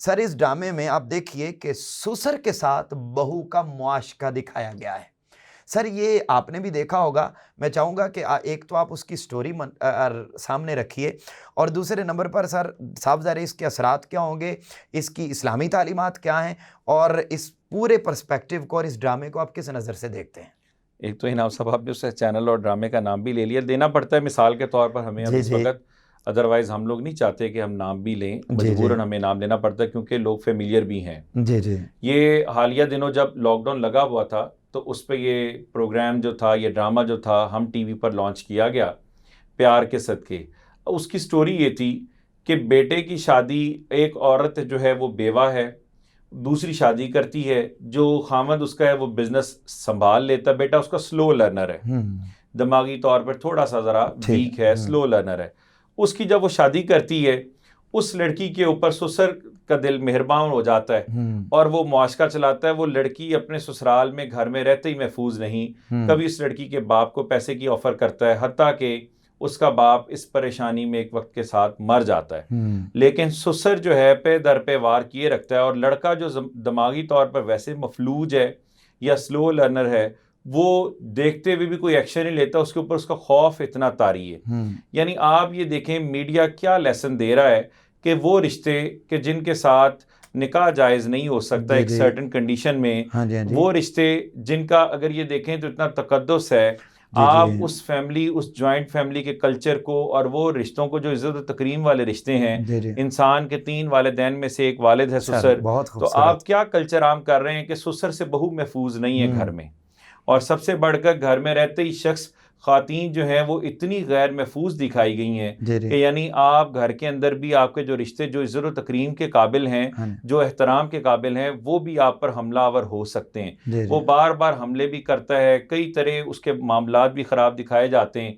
سر اس ڈرامے میں آپ دیکھیے کہ سسر کے ساتھ بہو کا معاشقہ دکھایا گیا ہے۔ سر یہ آپ نے بھی دیکھا ہوگا، میں چاہوں گا کہ ایک تو آپ اس کی سٹوری سامنے رکھیے، اور دوسرے نمبر پر سر صاحب ظاہر اس کے اثرات کیا ہوں گے، اس کی اسلامی تعلیمات کیا ہیں، اور اس پورے پرسپیکٹیو کو اور اس ڈرامے کو آپ کس نظر سے دیکھتے ہیں؟ ایک تو انعام صاحب آپ نے اس چینل اور ڈرامے کا نام بھی لے لیا، دینا پڑتا ہے مثال کے طور پر ہمیں اب اس وقت، ادروائز ہم لوگ نہیں چاہتے کہ ہم نام بھی لیں، مجبوراً ہمیں نام لینا پڑتا ہے کیونکہ لوگ فیملیئر بھی ہیں۔ یہ حالیہ دنوں جب لاک ڈاؤن لگا ہوا تھا تو اس پہ یہ پروگرام جو تھا، یہ ڈرامہ جو تھا ہم ٹی وی پر لانچ کیا گیا، پیار کے صدقے۔ اس کی سٹوری یہ تھی کہ بیٹے کی شادی، ایک عورت جو ہے وہ بیوہ ہے، دوسری شادی کرتی ہے، جو خامد اس کا ہے وہ بزنس سنبھال لیتا ہے، بیٹا اس کا سلو لرنر ہے، دماغی طور پر تھوڑا سا ذرا ویک ہے، سلو لرنر ہے۔ اس کی جب وہ شادی کرتی ہے، اس لڑکی کے اوپر سسر کا دل مہربان ہو جاتا ہے اور وہ معاشقہ چلاتا ہے۔ وہ لڑکی اپنے سسرال میں گھر میں رہتے ہی محفوظ نہیں، کبھی اس لڑکی کے باپ کو پیسے کی آفر کرتا ہے، حتیٰ کہ اس کا باپ اس پریشانی میں ایک وقت کے ساتھ مر جاتا ہے، لیکن سسر جو ہے پہ در پہ وار کیے رکھتا ہے، اور لڑکا جو دماغی طور پر ویسے مفلوج ہے یا سلو لرنر ہے، وہ دیکھتے ہوئے بھی کوئی ایکشن نہیں لیتا، اس کے اوپر اس کا خوف اتنا طاری ہے۔ یعنی آپ یہ دیکھیں میڈیا کیا لیسن دے رہا ہے کہ وہ رشتے کہ جن کے ساتھ نکاح جائز نہیں ہو سکتا ایک سرٹن کنڈیشن میں، وہ رشتے جن کا اگر یہ دیکھیں تو اتنا تقدس ہے، آپ اس فیملی، اس جوائنٹ فیملی کے کلچر کو اور وہ رشتوں کو جو عزت و تکریم والے رشتے ہیں، انسان کے 3 والدین میں سے ایک والد ہے سسر، تو آپ کیا کلچر عام کر رہے ہیں کہ سسر سے بہو محفوظ نہیں ہے گھر میں، اور سب سے بڑھ کر گھر میں رہتے ہی شخص، خواتین جو ہیں وہ اتنی غیر محفوظ دکھائی گئی ہیں کہ یعنی آپ گھر کے اندر بھی آپ کے جو رشتے جو عزت و تکریم کے قابل ہیں، جو احترام کے قابل ہیں، وہ بھی آپ پر حملہ آور ہو سکتے ہیں۔ وہ بار بار حملے بھی کرتا ہے، کئی طرح اس کے معاملات بھی خراب دکھائے جاتے ہیں،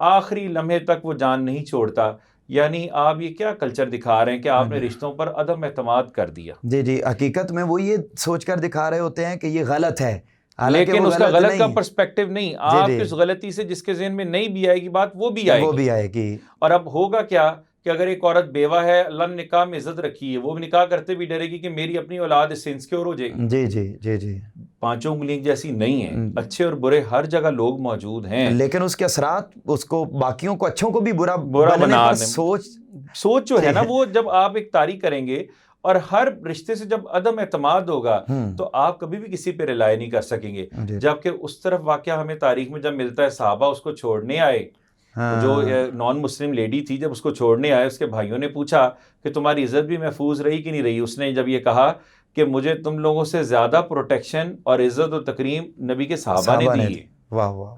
آخری لمحے تک وہ جان نہیں چھوڑتا۔ یعنی آپ یہ کیا کلچر دکھا رہے ہیں کہ آپ نے رشتوں پر عدم اعتماد کر دیا۔ حقیقت میں وہ یہ سوچ کر دکھا رہے ہوتے ہیں کہ یہ غلط ہے، لیکن اس کا غلط کا پرسپیکٹیو نہیں، آپ اس غلطی سے جس کے ذہن میں نہیں بھی آئے گی بات، وہ بھی آئے گی۔ اور اب ہوگا کیا کہ اگر ایک عورت بیوہ ہے، اللہ نے نکاح میں عزت رکھی ہے، وہ بھی نکاح کرتے بھی ڈرے گی کہ میری اپنی اولاد اس سے انسیکیور ہو جائے گی۔ 5 انگلیاں جیسی نہیں ہیں، اچھے اور برے ہر جگہ لوگ موجود ہیں، لیکن اس کے اثرات اس کو باقیوں کو اچھوں کو بھی برا بنا سوچ جو ہے نا، وہ جب آپ ایک طاری کریں گے اور ہر رشتے سے جب عدم اعتماد ہوگا تو آپ کبھی بھی کسی پہ رلائے نہیں کر سکیں گے۔ جبکہ اس طرف واقعہ ہمیں تاریخ میں جب ملتا ہے، صحابہ اس کو چھوڑنے آئے، جو نان مسلم لیڈی تھی، جب اس کو چھوڑنے آئے، اس کے بھائیوں نے پوچھا کہ تمہاری عزت بھی محفوظ رہی کہ نہیں رہی؟ اس نے جب یہ کہا کہ مجھے تم لوگوں سے زیادہ پروٹیکشن اور عزت و تکریم نبی کے صحابہ نے دی ہے، واہ واہ،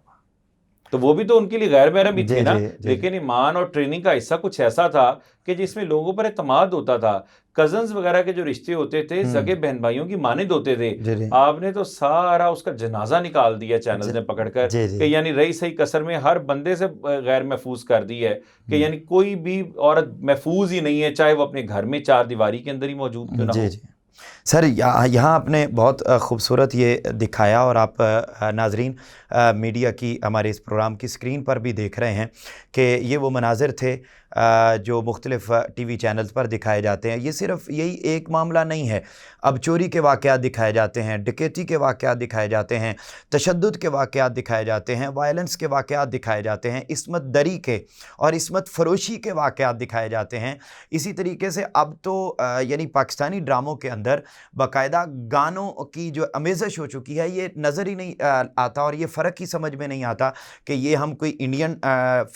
تو وہ بھی تو ان کے لیے غیر محرم ہی تھے نا، لیکن ایمان اور ٹریننگ کا حصہ کچھ ایسا تھا کہ جس میں لوگوں پر اعتماد ہوتا تھا۔ کزنز وغیرہ کے جو رشتے ہوتے تھے سگے بہن بھائیوں کی مانند ہوتے تھے، آپ نے تو سارا اس کا جنازہ نکال دیا چینلز نے پکڑ کر کہ یعنی رہی صحیح کسر میں ہر بندے سے غیر محفوظ کر دی ہے کہ یعنی کوئی بھی عورت محفوظ ہی نہیں ہے، چاہے وہ اپنے گھر میں 4 دیواری کے اندر ہی موجود کیوں نہ ہو۔ سر یہاں آپ نے بہت خوبصورت یہ دکھایا، اور آپ ناظرین میڈیا کی ہمارے اس پروگرام کی اسکرین پر بھی دیکھ رہے ہیں کہ یہ وہ مناظر تھے جو مختلف ٹی وی چینلز پر دکھائے جاتے ہیں۔ یہ صرف یہی ایک معاملہ نہیں ہے، اب چوری کے واقعات دکھائے جاتے ہیں، ڈکیتی کے واقعات دکھائے جاتے ہیں، تشدد کے واقعات دکھائے جاتے ہیں، وائلنس کے واقعات دکھائے جاتے ہیں، عصمت دری کے اور عصمت فروشی کے واقعات دکھائے جاتے ہیں۔ اسی طریقے سے اب تو یعنی پاکستانی ڈراموں کے اندر باقاعدہ گانوں کی جو آمیزش ہو چکی ہے، یہ نظر ہی نہیں آتا، اور یہ فرق ہی سمجھ میں نہیں آتا کہ یہ ہم کوئی انڈین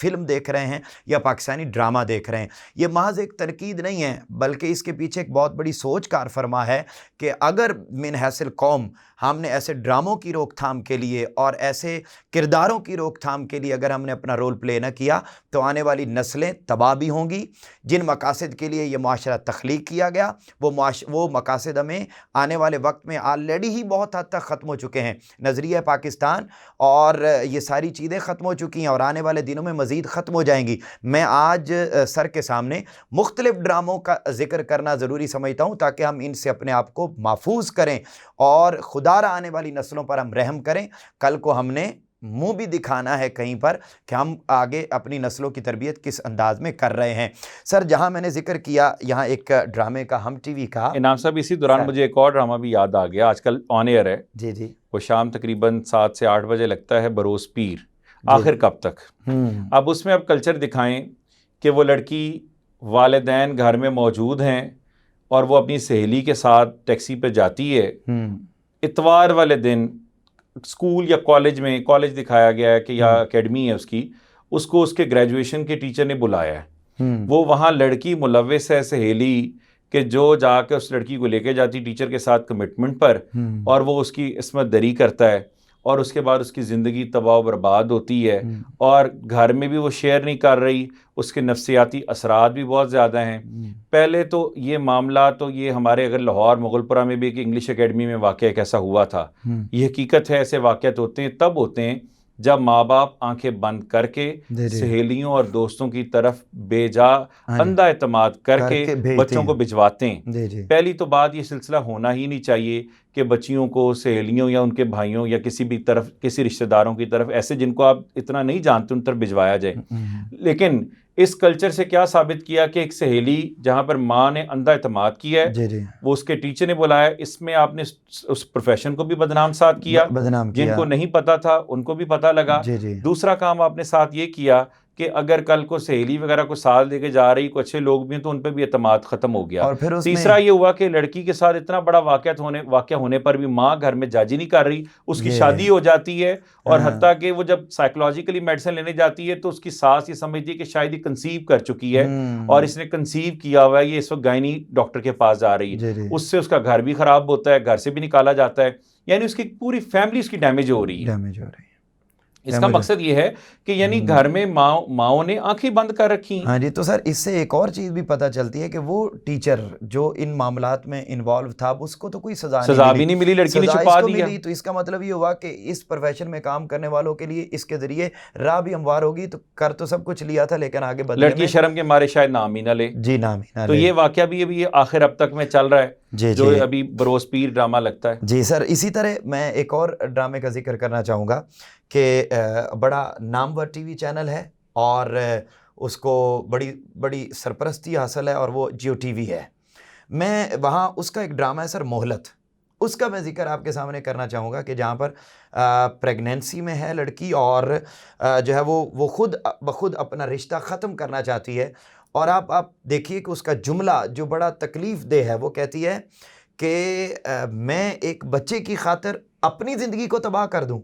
فلم دیکھ رہے ہیں یا پاکستانی ڈرامہ دیکھ رہے ہیں۔ یہ محض ایک تنقید نہیں ہے، بلکہ اس کے پیچھے ایک بہت بڑی سوچ کار فرما ہے کہ اگر من حیث قوم ہم نے ایسے ڈراموں کی روک تھام کے لیے اور ایسے کرداروں کی روک تھام کے لیے اگر ہم نے اپنا رول پلے نہ کیا تو آنے والی نسلیں تباہ بھی ہوں گی۔ جن مقاصد کے لیے یہ معاشرہ تخلیق کیا گیا وہ مقاصد مقاصد ہمیں آنے والے وقت میں آلریڈی ہی بہت حد تک ختم ہو چکے ہیں. نظریہ پاکستان اور یہ ساری چیزیں ختم ہو چکی ہیں اور آنے والے دنوں میں مزید ختم ہو جائیں گی. میں آج سر کے سامنے مختلف ڈراموں کا ذکر کرنا ضروری سمجھتا ہوں تاکہ ہم ان سے اپنے آپ کو محفوظ کریں اور خدا را آنے والی نسلوں پر ہم رحم کریں. کل کو ہم نے منہ بھی دکھانا ہے کہیں پر کہ ہم آگے اپنی نسلوں کی تربیت کس انداز میں کر رہے ہیں. سر جہاں میں نے ذکر کیا یہاں ایک ڈرامے کا ہم ٹی وی کا انعام صاحب اسی دوران مجھے ایک اور ڈرامہ بھی یاد آ گیا, آج کل آن ایئر ہے. جی وہ شام تقریباً 7 سے 8 بجے لگتا ہے, بروز پیر. آخر کب تک. اب اس میں اب کلچر دکھائیں کہ وہ لڑکی والدین گھر میں موجود ہیں اور وہ اپنی سہیلی کے ساتھ ٹیکسی پہ جاتی ہے. اتوار والے دن اسکول یا کالج دکھایا گیا ہے کہ یا اکیڈمی ہے اس کو اس کے گریجویشن کے ٹیچر نے بلایا ہے. وہ وہاں لڑکی ملوث ہے سہیلی کہ جو جا کے اس لڑکی کو لے کے جاتی ٹیچر کے ساتھ کمٹمنٹ پر, اور وہ اس کی عصمت دری کرتا ہے اور اس کے بعد اس کی زندگی تباہ و برباد ہوتی ہے. اور گھر میں بھی وہ شیئر نہیں کر رہی, اس کے نفسیاتی اثرات بھی بہت زیادہ ہیں. پہلے تو یہ معاملہ تو یہ ہمارے اگر لاہور مغل پورہ میں بھی ایک انگلش اکیڈمی میں واقعہ ایک ایسا ہوا تھا. یہ حقیقت ہے, ایسے واقعات ہوتے ہیں تب ہوتے ہیں جب ماں باپ آنکھیں بند کر کے سہیلیوں اور دوستوں کی طرف بے جا اندھا اعتماد کر کے بچوں کو بھجواتے ہیں. پہلی تو بات یہ سلسلہ ہونا ہی نہیں چاہیے کہ بچیوں کو سہیلیوں یا ان کے بھائیوں یا کسی بھی طرف کسی رشتہ داروں کی طرف ایسے جن کو آپ اتنا نہیں جانتے ان طرف بھجوایا جائے. لیکن اس کلچر سے کیا ثابت کیا کہ ایک سہیلی جہاں پر ماں نے اندھا اعتماد کیا ہے, وہ اس کے ٹیچر نے بلایا, اس میں آپ نے اس پروفیشن کو بھی بدنام ساتھ کیا, جن کو نہیں پتا تھا ان کو بھی پتا لگا. دوسرا کام آپ نے ساتھ یہ کیا کہ اگر کل کو سہیلی وغیرہ کو ساتھ لے کے جا رہی, کوئی اچھے لوگ بھی ہیں تو ان پہ بھی اعتماد ختم ہو گیا. تیسرا یہ ہوا کہ لڑکی کے ساتھ اتنا بڑا واقعہ ہونے پر بھی ماں گھر میں جاجی نہیں کر رہی, اس کی شادی ہو جاتی ہے, اور حتیٰ کہ وہ جب سائیکولوجیکلی میڈیسن لینے جاتی ہے تو اس کی ساس یہ سمجھتی ہے کہ شاید یہ کنسیو کر چکی ہے اور اس نے کنسیو کیا ہوا ہے, یہ اس وقت گائنی ڈاکٹر کے پاس جا رہی ہے. اس سے اس کا گھر بھی خراب ہوتا ہے, گھر سے بھی نکالا جاتا ہے, یعنی اس کی پوری فیملی اس کی ڈیمیج ہو رہی ہے. اس کا مقصد یہ ہے کہ یعنی گھر میں ماؤں نے آنکھیں بند کر رکھی ہیں. ہاں جی. تو سر اس سے ایک اور چیز بھی پتہ چلتی ہے کہ وہ ٹیچر جو ان معاملات میں انوالو تھا اس کو تو کوئی سزا بھی نہیں ملی, لڑکی نے چھپا دیا. تو اس کا مطلب یہ ہوا کہ اس پروفیشن میں کام کرنے والوں کے لیے اس کے ذریعے راہ بھی ہموار ہوگی. تو کر تو سب کچھ لیا تھا لیکن آگے بدلے لڑکی شرم کے مارے شاید نام ہی نہ لے. جی نام ہی نہ لے. تو یہ واقعہ بھی ابھی آخر اب تک میں چل رہا ہے جو ابھی بروز پیر ڈرامہ لگتا ہے. جی سر. اسی طرح میں ایک اور ڈرامے کا ذکر کرنا چاہوں گا کہ بڑا نامور ٹی وی چینل ہے اور اس کو بڑی سرپرستی حاصل ہے اور وہ جیو ٹی وی ہے. میں وہاں اس کا ایک ڈرامہ ہے سر مہلت, اس کا میں ذکر آپ کے سامنے کرنا چاہوں گا کہ جہاں پر پریگنینسی میں ہے لڑکی اور جو ہے وہ خود بخود اپنا رشتہ ختم کرنا چاہتی ہے. اور آپ دیکھیے کہ اس کا جملہ جو بڑا تکلیف دہ ہے, وہ کہتی ہے کہ میں ایک بچے کی خاطر اپنی زندگی کو تباہ کر دوں.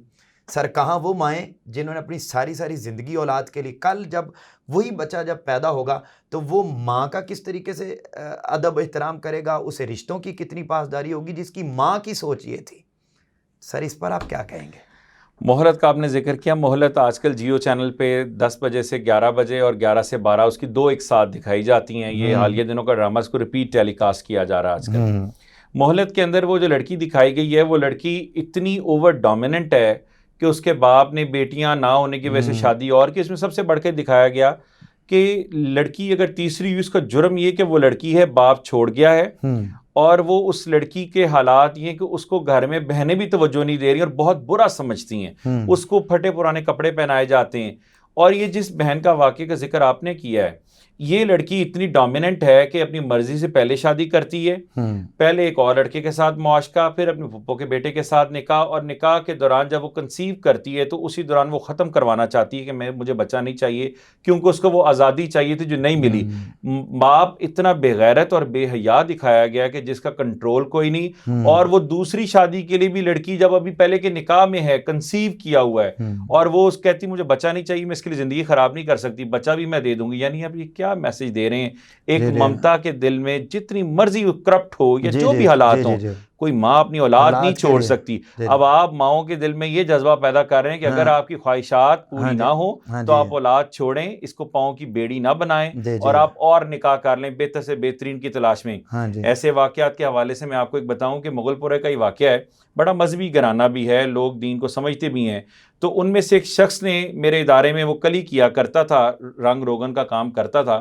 سر کہاں وہ مائیں جنہوں نے اپنی ساری زندگی اولاد کے لیے, کل جب وہی بچہ جب پیدا ہوگا تو وہ ماں کا کس طریقے سے ادب احترام کرے گا, اسے رشتوں کی کتنی پاسداری ہوگی جس کی ماں کی سوچ یہ تھی. سر اس پر آپ کیا کہیں گے؟ مہلت کا آپ نے ذکر کیا. مہلت آج کل جیو چینل پہ 10 بجے سے 11 بجے اور 11 سے 12 اس کی 2 ایک ساتھ دکھائی جاتی ہیں. یہ حالیہ دنوں کا ڈرامہ, اس کو ریپیٹ ٹیلی کاسٹ کیا جا رہا ہے آج کل. مہلت کے اندر وہ جو لڑکی دکھائی گئی ہے وہ لڑکی اتنی اوور ڈومیننٹ ہے کہ اس کے باپ نے بیٹیاں نہ ہونے کی وجہ سے شادی اور کی. اس میں سب سے بڑھ کے دکھایا گیا کہ لڑکی اگر تیسری ہوئی, اس کا جرم یہ کہ وہ لڑکی ہے, باپ چھوڑ گیا ہے, اور وہ اس لڑکی کے حالات یہ کہ اس کو گھر میں بہنیں بھی توجہ نہیں دے رہی اور بہت برا سمجھتی ہیں. اس کو پھٹے پرانے کپڑے پہنائے جاتے ہیں. اور یہ جس بہن کا واقعے کا ذکر آپ نے کیا ہے, یہ لڑکی اتنی ڈومیننٹ ہے کہ اپنی مرضی سے پہلے شادی کرتی ہے, پہلے ایک اور لڑکے کے ساتھ معاشقہ, پھر اپنے پھپھو کے بیٹے کے ساتھ نکاح, اور نکاح کے دوران جب وہ کنسیو کرتی ہے تو اسی دوران وہ ختم کروانا چاہتی ہے کہ مجھے بچہ نہیں چاہیے, کیونکہ اس کو وہ آزادی چاہیے تھی جو نہیں ملی. باپ اتنا بے غیرت اور بے حیا دکھایا گیا کہ جس کا کنٹرول کوئی نہیں. اور وہ دوسری شادی کے لیے بھی لڑکی جب ابھی پہلے کے نکاح میں ہے, کنسیو کیا ہوا ہے, اور وہ کہتی مجھے بچہ نہیں چاہیے, میں اس کے لیے زندگی خراب نہیں کر سکتی, بچہ بھی میں دے دوں گی. یعنی اب یہ کیا میسج دے رہے ہیں؟ ایک ممتا کے دل میں جتنی مرضی کرپٹ ہو یا جو بھی حالات ہوں, کوئی ماں اپنی اولاد نہیں چھوڑ سکتی. اب آپ ماؤں کے دل میں یہ جذبہ پیدا کر رہے ہیں کہ اگر آپ کی خواہشات پوری نہ ہوں تو آپ اولاد چھوڑیں, اس کو پاؤں کی بیڑی نہ بنائیں اور آپ اور نکاح کر لیں بہتر سے بہترین کی تلاش میں. ایسے واقعات کے حوالے سے میں آپ کو ایک بتاؤں کہ مغل پورے کا ہی واقعہ ہے, بڑا مذہبی گھرانہ بھی ہے, لوگ دین کو سمجھتے بھی ہیں. تو ان میں سے ایک شخص نے میرے ادارے میں وہ کلی کیا کرتا تھا, رنگ روغن کا کام کرتا تھا,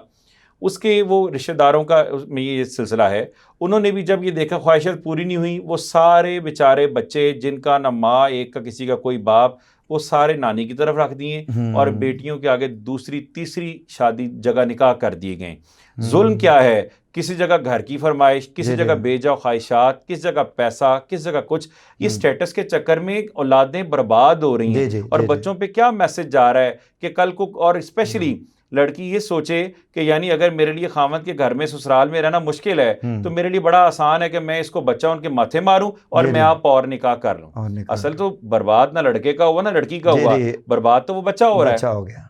اس کے وہ رشتہ داروں کا میں یہ سلسلہ ہے, انہوں نے بھی جب یہ دیکھا خواہشات پوری نہیں ہوئی, وہ سارے بیچارے بچے جن کا نہ ماں ایک کا کسی کا کوئی باپ, وہ سارے نانی کی طرف رکھ دیے اور بیٹیوں کے آگے دوسری تیسری شادی جگہ نکاح کر دیے گئے. ظلم کیا ہے, کسی جگہ گھر کی فرمائش, کسی جگہ بے جا خواہشات, کس جگہ پیسہ, کس جگہ کچھ. یہ سٹیٹس کے چکر میں اولادیں برباد ہو رہی ہیں اور بچوں پہ کیا میسج جا رہا ہے کہ کل کو, اور اسپیشلی لڑکی یہ سوچے کہ یعنی اگر میرے لیے خاوند کے گھر میں سسرال میں رہنا مشکل ہے تو میرے لیے بڑا آسان ہے کہ میں اس کو بچہ ان کے ماتھے ماروں اور میں آپ اور نکاح کر لوں. اصل تو برباد نہ لڑکے کا ہوا نہ لڑکی کا ہوا, برباد تو وہ بچہ ہو رہا ہے.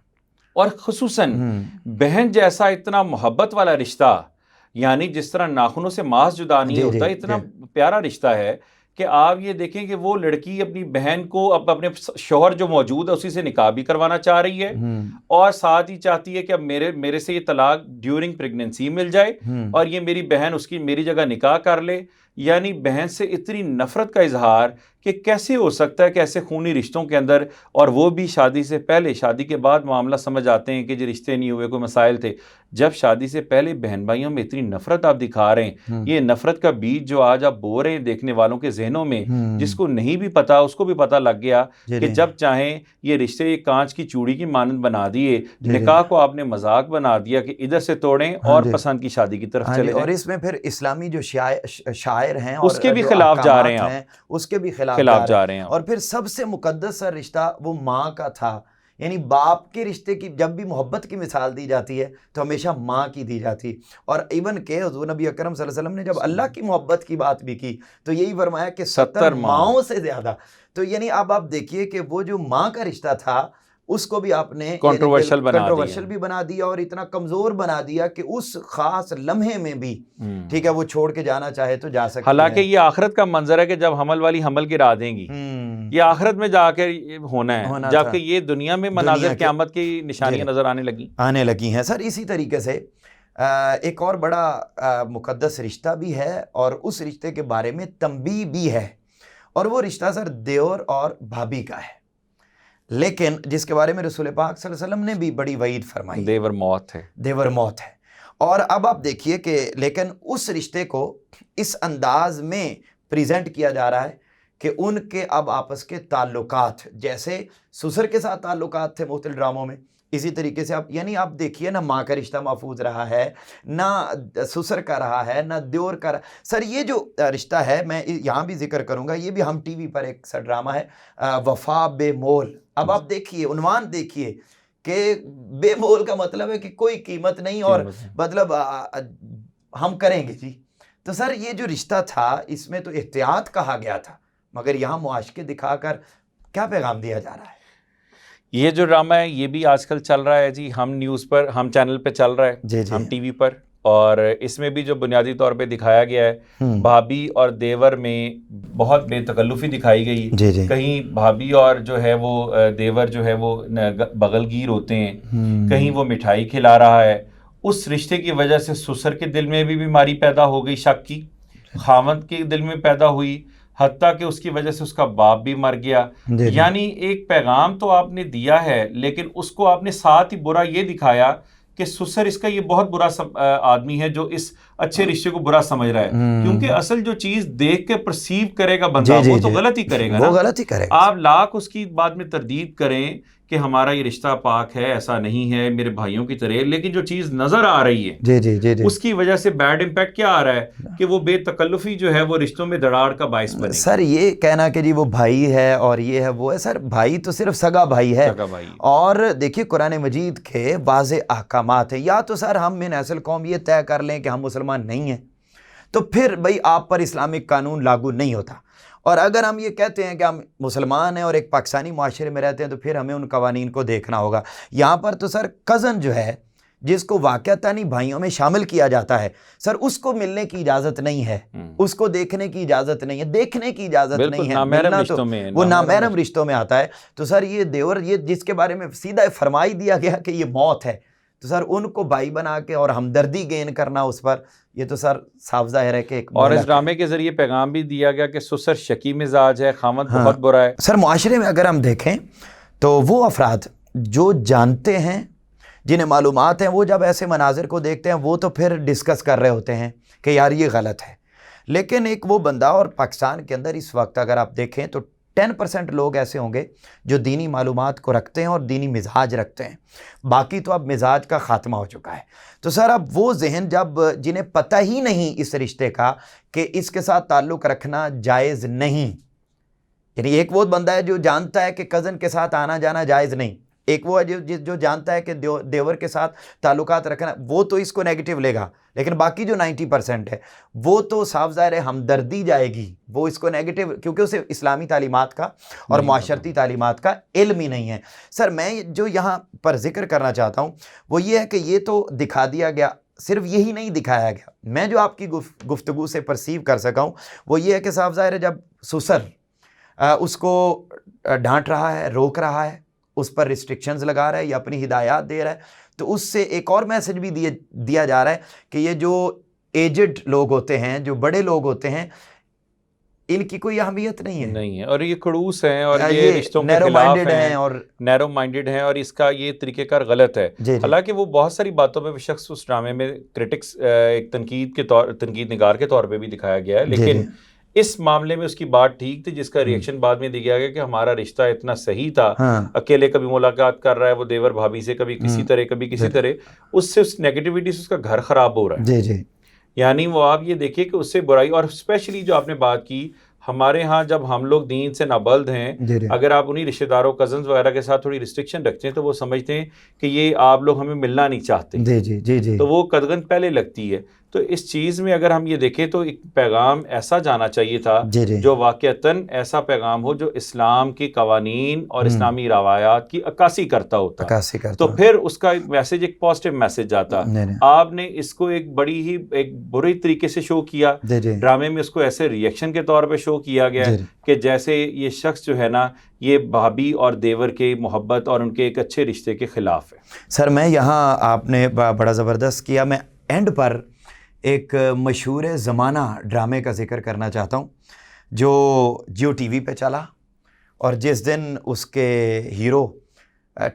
اور خصوصاً بہن جیسا اتنا محبت والا رشتہ, یعنی جس طرح ناخنوں سے ماس جدا نہیں ہوتا, اتنا پیارا رشتہ ہے کہ آپ یہ دیکھیں کہ وہ لڑکی اپنی بہن کو اب اپنے شوہر جو موجود ہے اسی سے نکاح بھی کروانا چاہ رہی ہے اور ساتھ ہی چاہتی ہے کہ اب میرے سے یہ طلاق ڈیورنگ پریگننسی مل جائے اور یہ میری بہن اس کی میری جگہ نکاح کر لے. یعنی بہن سے اتنی نفرت کا اظہار کہ کیسے ہو سکتا ہے کہ ایسے خونی رشتوں کے اندر, اور وہ بھی شادی سے پہلے. شادی کے بعد معاملہ سمجھ آتے ہیں کہ جو رشتے نہیں ہوئے, کوئی مسائل تھے. جب شادی سے پہلے بہن بھائیوں میں اتنی نفرت آپ دکھا رہے ہیں, یہ نفرت کا بیج جو آج آپ بو رہے ہیں دیکھنے والوں کے ذہنوں میں, جس کو نہیں بھی پتا اس کو بھی پتا لگ گیا کہ جب چاہیں یہ رشتے کانچ کی چوڑی کی مانند بنا دیے, نکاح کو آپ نے مذاق بنا دیا کہ ادھر سے توڑیں اور پسند کی شادی کی طرف چلے جائیں. اور اس میں پھر اسلامی جو شاعر ہیں اس کے بھی خلاف جا رہے ہیں, اس کے بھی خلاف جا رہے ہیں. اور پھر سب سے مقدس رشتہ وہ ماں کا تھا. یعنی باپ کے رشتے کی جب بھی محبت کی مثال دی جاتی ہے تو ہمیشہ ماں کی دی جاتی. اور ایون کہ حضور نبی اکرم صلی اللہ علیہ وسلم نے جب اللہ کی محبت کی بات بھی کی تو یہی فرمایا کہ 70 ماؤں سے زیادہ. تو یعنی اب آپ دیکھیے کہ وہ جو ماں کا رشتہ تھا اس کو بھی آپ نے کنٹروورشل بھی بنا دیا اور اتنا کمزور بنا دیا کہ اس خاص لمحے میں بھی ٹھیک ہے وہ چھوڑ کے جانا چاہے تو جا سکتے ہیں. حالانکہ یہ آخرت کا منظر ہے کہ جب حمل والی حمل گرا دیں گی, یہ آخرت میں جا کے ہونا ہے, جبکہ یہ دنیا میں مناظر قیامت کی نشانیاں نظر آنے لگی ہیں. سر اسی طریقے سے ایک اور بڑا مقدس رشتہ بھی ہے اور اس رشتے کے بارے میں تنبیہ بھی ہے, اور وہ رشتہ سر دیور اور بھابھی کا ہے, لیکن جس کے بارے میں رسول پاک صلی اللہ علیہ وسلم نے بھی بڑی وعید فرمائی. دیور موت ہے. اور اب آپ دیکھیے کہ لیکن اس رشتے کو اس انداز میں پریزنٹ کیا جا رہا ہے کہ ان کے اب آپس کے تعلقات جیسے سسر کے ساتھ تعلقات تھے مختلف ڈراموں میں, اسی طریقے سے آپ یعنی آپ دیکھیے نہ ماں کا رشتہ محفوظ رہا ہے, نہ سسر کا رہا ہے, نہ دیور کا رہا. سر یہ جو رشتہ ہے میں یہاں بھی ذکر کروں گا, یہ بھی ہم ٹی وی پر ایک سر ڈرامہ ہے وفا بے مول. اب آپ دیکھیے عنوان دیکھیے کہ بے مول کا مطلب ہے کہ کوئی قیمت نہیں اور مطلب ہم کریں گے جی. تو سر یہ جو رشتہ تھا اس میں تو احتیاط کہا گیا تھا, مگر یہاں معاشقے دکھا کر کیا پیغام دیا جا رہا ہے؟ یہ جو ڈرامہ ہے یہ بھی آج کل چل رہا ہے جی, ہم نیوز پر, ہم چینل پہ چل رہا ہے, ہم ٹی وی پر, اور اس میں بھی جو بنیادی طور پہ دکھایا گیا ہے بھابھی اور دیور میں بہت بے تکلفی دکھائی گئی. کہیں بھابھی اور جو ہے وہ دیور جو ہے وہ بغل گیر ہوتے ہیں, کہیں وہ مٹھائی کھلا رہا ہے. اس رشتے کی وجہ سے سسر کے دل میں بھی بیماری پیدا ہو گئی شک کی, خاوند کے دل میں پیدا ہوئی, حتیٰ کہ اس کی وجہ سے اس کا باپ بھی مر گیا. یعنی ایک پیغام تو آپ نے دیا ہے لیکن اس کو آپ نے ساتھ ہی برا یہ دکھایا کہ سسر اس کا یہ بہت برا آدمی ہے جو اس اچھے رشتے کو برا سمجھ رہا ہے, کیونکہ اصل جو چیز دیکھ کے پرسیو کرے گا بندہ وہ تو غلط ہی کرے گا نا. آپ لاکھ اس کی بات میں تردید کریں کہ ہمارا یہ رشتہ پاک ہے, ایسا نہیں ہے میرے بھائیوں کی طرح, لیکن جو چیز نظر آ رہی ہے اس کی وجہ سے بیڈ امپیکٹ کیا آ رہا ہے کہ وہ بے تکلفی جو ہے وہ رشتوں میں دراڑ کا باعث بنے. سر یہ کہنا کہ جی وہ بھائی ہے اور یہ ہے وہ ہے, سر بھائی تو صرف سگا بھائی ہے. اور دیکھیے قرآن مجید کے واضح احکامات ہیں. یا تو سر ہم من اصل قوم یہ طے کر لیں کہ ہم مسلمان نہیں ہیں تو پھر بھائی آپ پر اسلامک قانون لاگو نہیں ہوتا, اور اگر ہم یہ کہتے ہیں کہ ہم مسلمان ہیں اور ایک پاکستانی معاشرے میں رہتے ہیں تو پھر ہمیں ان قوانین کو دیکھنا ہوگا. یہاں پر تو سر کزن جو ہے جس کو واقعتاً بھائیوں میں شامل کیا جاتا ہے سر، اس کو ملنے کی اجازت نہیں ہے، اس کو دیکھنے کی اجازت نہیں ہے، دیکھنے کی اجازت نہیں ہے، ملنا تو وہ نامحرم رشتوں میں آتا ہے۔ تو سر یہ دیور، یہ جس کے بارے میں سیدھا فرمائی دیا گیا کہ یہ موت ہے، تو سر ان کو بھائی بنا کے اور ہمدردی گین کرنا اس پر، یہ تو سر صاف ظاہر ہے کہ ایک اور اس ڈرامے کے ذریعے پیغام بھی دیا گیا کہ سسر شکی مزاج ہے، خامد بہت برا ہے۔ سر معاشرے میں اگر ہم دیکھیں تو وہ افراد جو جانتے ہیں، جنہیں معلومات ہیں، وہ جب ایسے مناظر کو دیکھتے ہیں وہ تو پھر ڈسکس کر رہے ہوتے ہیں کہ یار یہ غلط ہے۔ لیکن ایک وہ بندہ، اور پاکستان کے اندر اس وقت اگر آپ دیکھیں تو 10% لوگ ایسے ہوں گے جو دینی معلومات کو رکھتے ہیں اور دینی مزاج رکھتے ہیں، باقی تو اب مزاج کا خاتمہ ہو چکا ہے۔ تو سر اب وہ ذہن جب جنہیں پتہ ہی نہیں اس رشتے کا کہ اس کے ساتھ تعلق رکھنا جائز نہیں، یعنی ایک وہ بندہ ہے جو جانتا ہے کہ کزن کے ساتھ آنا جانا جائز نہیں، ایک وہ ہے جو جانتا ہے کہ دیور کے ساتھ تعلقات رکھنا، وہ تو اس کو نیگیٹو لے گا، لیکن باقی جو 90% ہے وہ تو صاف ظاہر ہے ہمدردی جائے گی، وہ اس کو نیگیٹو، کیونکہ اسے اسلامی تعلیمات کا اور معاشرتی تعلیمات کا علم ہی نہیں ہے۔ سر میں جو یہاں پر ذکر کرنا چاہتا ہوں وہ یہ ہے کہ یہ تو دکھا دیا گیا، صرف یہی نہیں دکھایا گیا، میں جو آپ کی گفتگو سے پرسیو کر سکا ہوں وہ یہ ہے کہ صاف ظاہر ہے جب سسر اس کو ڈانٹ رہا ہے، روک رہا ہے، اس پر ریسٹرکشنز لگا رہا ہے یا اپنی ہدایات دے رہا ہے، تو اس سے ایک اور میسج بھی دیا جا رہا ہے کہ یہ جو ایجڈ لوگ ہوتے ہیں، جو بڑے لوگ ہوتے ہیں، ان کی کوئی اہمیت نہیں ہے اور یہ خڑوس ہیں اور یہ رشتوں کے خلاف ہیں اور نیرو مائنڈڈ ہیں، اور اس کا یہ طریقہ کار غلط ہے۔ حالانکہ وہ بہت ساری باتوں پہ شخص اس ڈرامے میں کرٹکس، ایک تنقید نگار کے طور پہ بھی دکھایا گیا ہے، لیکن اس معاملے میں اس کی بات ٹھیک تھی، جس کا ریئیکشن بعد میں دیا گیا کہ ہمارا رشتہ اتنا صحیح تھا، اکیلے کبھی ملاقات کر رہا ہے وہ دیور بھابھی سے، کبھی کسی طرح کبھی کسی طرح، اس سے اس نیگیٹیوٹی سے اس کا گھر خراب ہو رہا ہے۔ یعنی وہ آپ یہ دیکھیں کہ اس سے برائی، اور اسپیشلی جو آپ نے بات کی، ہمارے ہاں جب ہم لوگ دین سے نابلد ہیں، اگر آپ انہی رشتہ داروں کزنز وغیرہ کے ساتھ تھوڑی ریسٹرکشن رکھتے ہیں تو وہ سمجھتے ہیں کہ یہ آپ لوگ ہمیں ملنا نہیں چاہتے، تو وہ قدغن پہلے لگتی ہے۔ تو اس چیز میں اگر ہم یہ دیکھیں تو ایک پیغام ایسا جانا چاہیے تھا جو واقعتاً ایسا پیغام ہو جو اسلام کے قوانین اور اسلامی روایات کی عکاسی کرتا ہوتا، تو پھر اس کا ایک میسج، ایک پازیٹیو میسج جاتا۔ آپ نے اس کو ایک بڑی ہی ایک برے طریقے سے شو کیا، ڈرامے میں اس کو ایسے ریئیکشن کے طور پہ شو کیا گیا کہ جیسے یہ شخص جو ہے نا یہ بھابھی اور دیور کے محبت اور ان کے ایک اچھے رشتے کے خلاف ہے۔ سر میں یہاں آپ نے بڑا زبردست کیا، میں اینڈ پر ایک مشہور زمانہ ڈرامے کا ذکر کرنا چاہتا ہوں جو جیو ٹی وی پہ چلا، اور جس دن اس کے ہیرو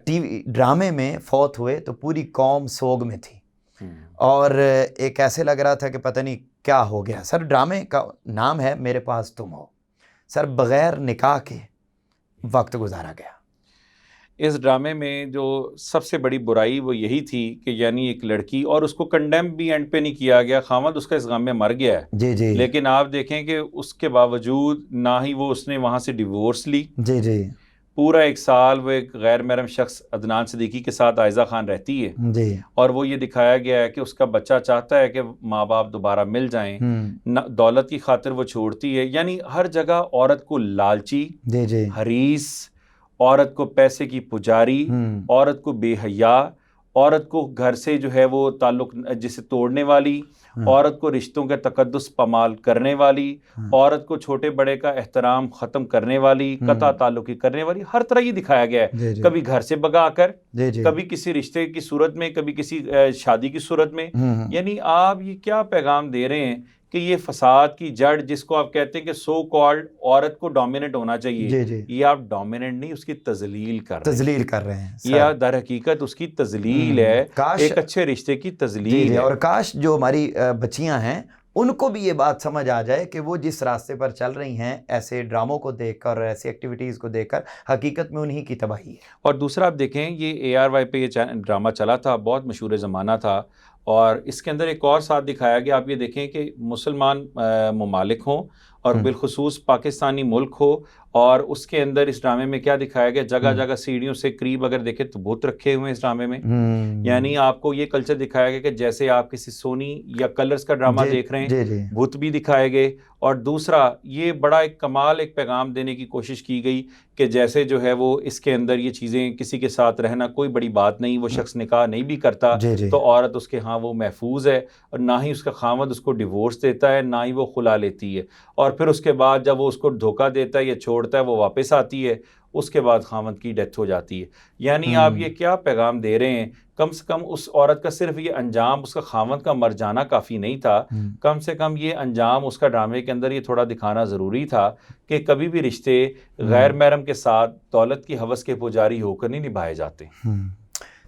ٹی وی ڈرامے میں فوت ہوئے تو پوری قوم سوگ میں تھی، اور ایک ایسے لگ رہا تھا کہ پتہ نہیں کیا ہو گیا۔ سر ڈرامے کا نام ہے میرے پاس تم ہو۔ سر بغیر نکاح کے وقت گزارا گیا۔ اس ڈرامے میں جو سب سے بڑی برائی وہ یہی تھی کہ یعنی ایک لڑکی، اور اس کو کنڈیم بھی اینڈ پہ نہیں کیا گیا، خامد اس کا اس غم میں مر گیا ہے، لیکن آپ دیکھیں کہ اس کے باوجود نہ ہی وہ اس نے وہاں سے ڈیورس لی، پورا 1 سال وہ ایک غیر محرم شخص عدنان صدیقی کے ساتھ عائزہ خان رہتی ہے، اور وہ یہ دکھایا گیا ہے کہ اس کا بچہ چاہتا ہے کہ ماں باپ دوبارہ مل جائیں، دولت کی خاطر وہ چھوڑتی ہے۔ یعنی ہر جگہ عورت کو لالچی، حریص، عورت کو پیسے کی پجاری، عورت کو بے حیا، عورت کو گھر سے جو ہے وہ تعلق جسے توڑنے والی، عورت کو رشتوں کے تقدس پامال کرنے والی، عورت کو چھوٹے بڑے کا احترام ختم کرنے والی، قطع تعلقی کرنے والی، ہر طرح یہ دکھایا گیا ہے، کبھی گھر سے بگا کر، کبھی کسی رشتے کی صورت میں، کبھی کسی شادی کی صورت میں۔ یعنی آپ یہ کیا پیغام دے رہے ہیں کہ یہ فساد کی جڑ، جس کو آپ کہتے ہیں کہ سو کالڈ عورت کو ڈومیننٹ ہونا چاہیے، یہ آپ ڈومیننٹ نہیں، اس کی تذلیل کر رہے ہیں، یہ در حقیقت اس کی تذلیل ہے، ایک اچھے رشتے کی تذلیل ہے۔ اور کاش جو ہماری بچیاں ہیں ان کو بھی یہ بات سمجھ آ جائے کہ وہ جس راستے پر چل رہی ہیں، ایسے ڈراموں کو دیکھ کر، ایسی ایکٹیویٹیز کو دیکھ کر، حقیقت میں انہی کی تباہی ہے۔ اور دوسرا آپ دیکھیں یہ ARY پہ یہ ڈرامہ چلا تھا، بہت مشہور زمانہ تھا، اور اس کے اندر ایک اور ساتھ دکھایا گیا، آپ یہ دیکھیں کہ مسلمان ممالک ہوں اور بالخصوص پاکستانی ملک ہو، اور اس کے اندر اس ڈرامے میں کیا دکھایا گیا، جگہ جگہ سیڑھیوں سے قریب اگر دیکھیں تو بت رکھے ہوئے ہیں اس ڈرامے میں. یعنی آپ کو یہ کلچر دکھایا گیا کہ جیسے آپ کسی سونی یا کلرز کا ڈرامہ دیکھ رہے ہیں، بت بھی دکھائے گئے. اور دوسرا یہ بڑا ایک کمال ایک پیغام دینے کی کوشش کی گئی کہ جیسے جو ہے وہ اس کے اندر یہ چیزیں، کسی کے ساتھ رہنا کوئی بڑی بات نہیں، وہ شخص نکاح نہیں بھی کرتا تو عورت اس کے ہاں وہ محفوظ ہے، اور نہ ہی اس کا خاوند اس کو ڈیورس دیتا ہے، نہ ہی وہ خلا لیتی ہے. اور پھر اس کے بعد جب وہ اس کو دھوکہ دیتا ہے یا چھوڑتا ہے، وہ واپس آتی ہے، اس کے بعد خاوند کی ڈیتھ ہو جاتی ہے. یعنی آپ یہ کیا پیغام دے رہے ہیں؟ کم سے کم اس عورت کا صرف یہ انجام، اس کا خاوند کا مر جانا کافی نہیں تھا، کم سے کم یہ انجام اس کا ڈرامے کے اندر یہ تھوڑا دکھانا ضروری تھا کہ کبھی بھی رشتے غیر محرم کے ساتھ دولت کی ہوس کے پجاری ہو کر نہیں نبھائے جاتے.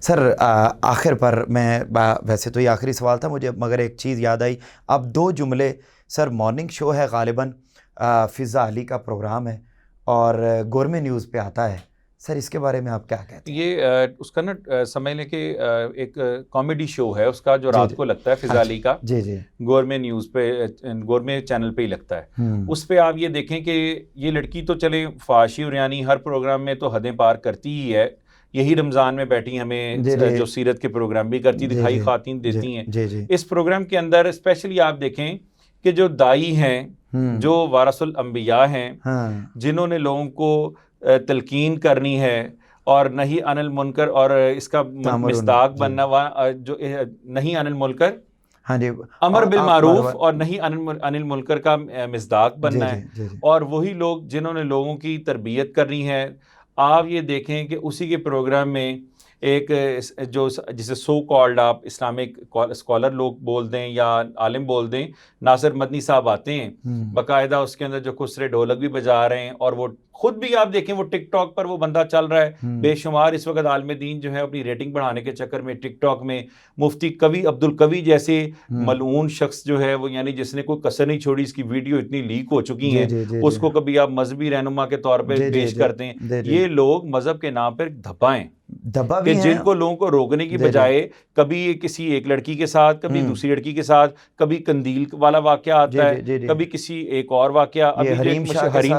سر آخر پر میں، ویسے تو یہ آخری سوال تھا مجھے، مگر ایک چیز یاد آئی. اب 2 جملے سر، مارننگ شو ہے غالباً، فضا علی کا پروگرام ہے اور گورنمنٹ نیوز پہ آتا ہے سر، اس کے بارے میں آپ کیا کہتے ہیں؟ یہ اس کا نا سمجھ لیں کہ ایک کامیڈی شو ہے اس کا، جو رات کو لگتا ہے فضا علی کا، گورنمنٹ نیوز پہ، گورنمنٹ چینل پہ ہی لگتا ہے. اس پہ آپ یہ دیکھیں کہ یہ لڑکی تو چلیں فحاشی اور یعنی ہر پروگرام میں تو حدیں پار کرتی ہی ہے. یہی رمضان میں بیٹھی ہمیں جو سیرت کے پروگرام بھی کرتی دکھائی خواتین دیتی ہیں. اس پروگرام کے اندر اسپیشلی آپ دیکھیں کہ جو دائی ہیں، جو وارث الانبیاء ہیں، جنہوں نے لوگوں کو تلقین کرنی ہے اور نہیں عن المنکر، اور اس کا مصداق بننا، جو نہیں عن المنکر، امر بالمعروف اور نہیں عن المنکر کا مصداق بننا ہے. اور وہی لوگ جنہوں نے لوگوں کی تربیت کرنی ہے. آپ یہ دیکھیں کہ اسی کے پروگرام میں ایک جو جسے سو کالڈ آپ اسلامک اسکالر لوگ بول دیں یا عالم بول دیں، ناصر مدنی صاحب آتے ہیں باقاعدہ، اس کے اندر جو خسرے ڈھولک بھی بجا رہے ہیں، اور وہ خود بھی آپ دیکھیں وہ ٹک ٹاک پر وہ بندہ چل رہا ہے. بے شمار اس وقت عالم دین جو ہے اپنی ریٹنگ بڑھانے کے چکر میں ٹک ٹاک میں مفتی قوی عبدالقوی جیسے ملعون شخص جو ہے وہ، یعنی جس نے کوئی کسر نہیں چھوڑی، اس کی ویڈیو اتنی لیک ہو چکی ہیں، اس کو کبھی آپ مذہبی رہنما کے طور پہ پیش کرتے ہیں. یہ لوگ مذہب کے نام پر دھپائیں کہ جن کو لوگوں کو روکنے کی بجائے کبھی کسی ایک لڑکی کے ساتھ، کبھی دوسری لڑکی کے ساتھ، کبھی قندیل والا واقعہ آتا ہے، کبھی کسی ایک اور واقعہ، ابھی حریم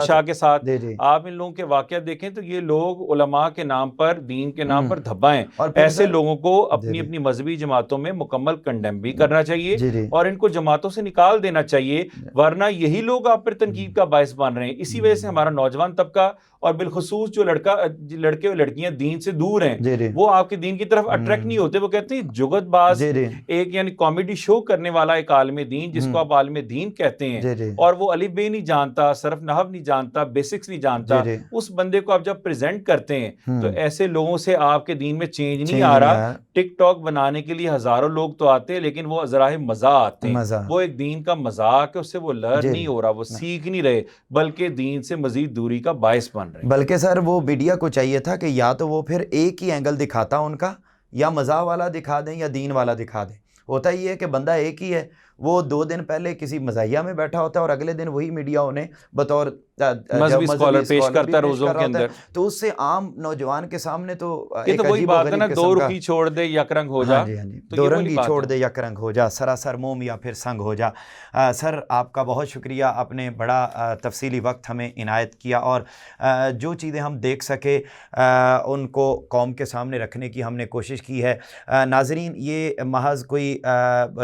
شاہ کے ساتھ. آپ ان لوگوں کے واقعات دیکھیں تو یہ لوگ علماء کے نام پر، دین کے نام پر دھبائیں. ایسے لوگوں کو اپنی اپنی مذہبی جماعتوں میں مکمل کنڈیم بھی کرنا چاہیے اور ان کو جماعتوں سے نکال دینا چاہیے، ورنہ یہی لوگ آپ پر تنقید کا باعث بن رہے ہیں. اسی وجہ سے ہمارا نوجوان طبقہ اور بالخصوص جو لڑکے اور لڑکیاں دین سے دور ہیں، وہ آپ کے دین کی طرف اٹریکٹ نہیں ہوتے. وہ کہتے ہیں جگت باز ایک یعنی کامیڈی شو کرنے والا ایک عالم دین، جس کو آپ عالم دین کہتے ہیں، اور وہ الف بے نہیں جانتا، صرف نحو نہیں جانتا، بیسکس نہیں جانتا، اس بندے کو آپ جب پریزنٹ کرتے ہیں تو ایسے لوگوں سے آپ کے دین میں چینج نہیں آ رہا. ٹک ٹاک بنانے کے لیے ہزاروں لوگ تو آتے ہیں، لیکن وہ ذرائع مزاح آتے ہیں، وہ ایک دین کا مذاق ہے، اس سے وہ لرن نہیں ہو رہا، وہ سیکھ نہیں رہے، بلکہ دین سے مزید دوری کا باعث بن رہے ہیں. بلکہ سر وہ میڈیا کو چاہیے تھا کہ یا تو وہ پھر ایک ہی اینگل دکھاتا ان کا، یا مزاح والا دکھا دیں یا دین والا دکھا دیں. ہوتا ہی ہے کہ بندہ ایک ہی ہے، وہ 2 دن پہلے کسی مزاحیہ میں بیٹھا ہوتا ہے اور اگلے دن وہی میڈیا انہیں بطور مذہبی اسکالر پیش کرتا ہے روزوں کے اندر. تو اس سے عام نوجوان کے سامنے تو یہ تو وہی بات ہے نا، 2 رخی چھوڑ دے یک رنگ ہو جا. 2 رنگی چھوڑ دے یک رنگ ہو جا، سراسر موم یا پھر سنگ ہو جا. سر آپ کا بہت شکریہ، آپ نے بڑا تفصیلی وقت ہمیں عنایت کیا، اور جو چیزیں ہم دیکھ سکے ان کو قوم کے سامنے رکھنے کی ہم نے کوشش کی ہے. ناظرین، یہ محض کوئی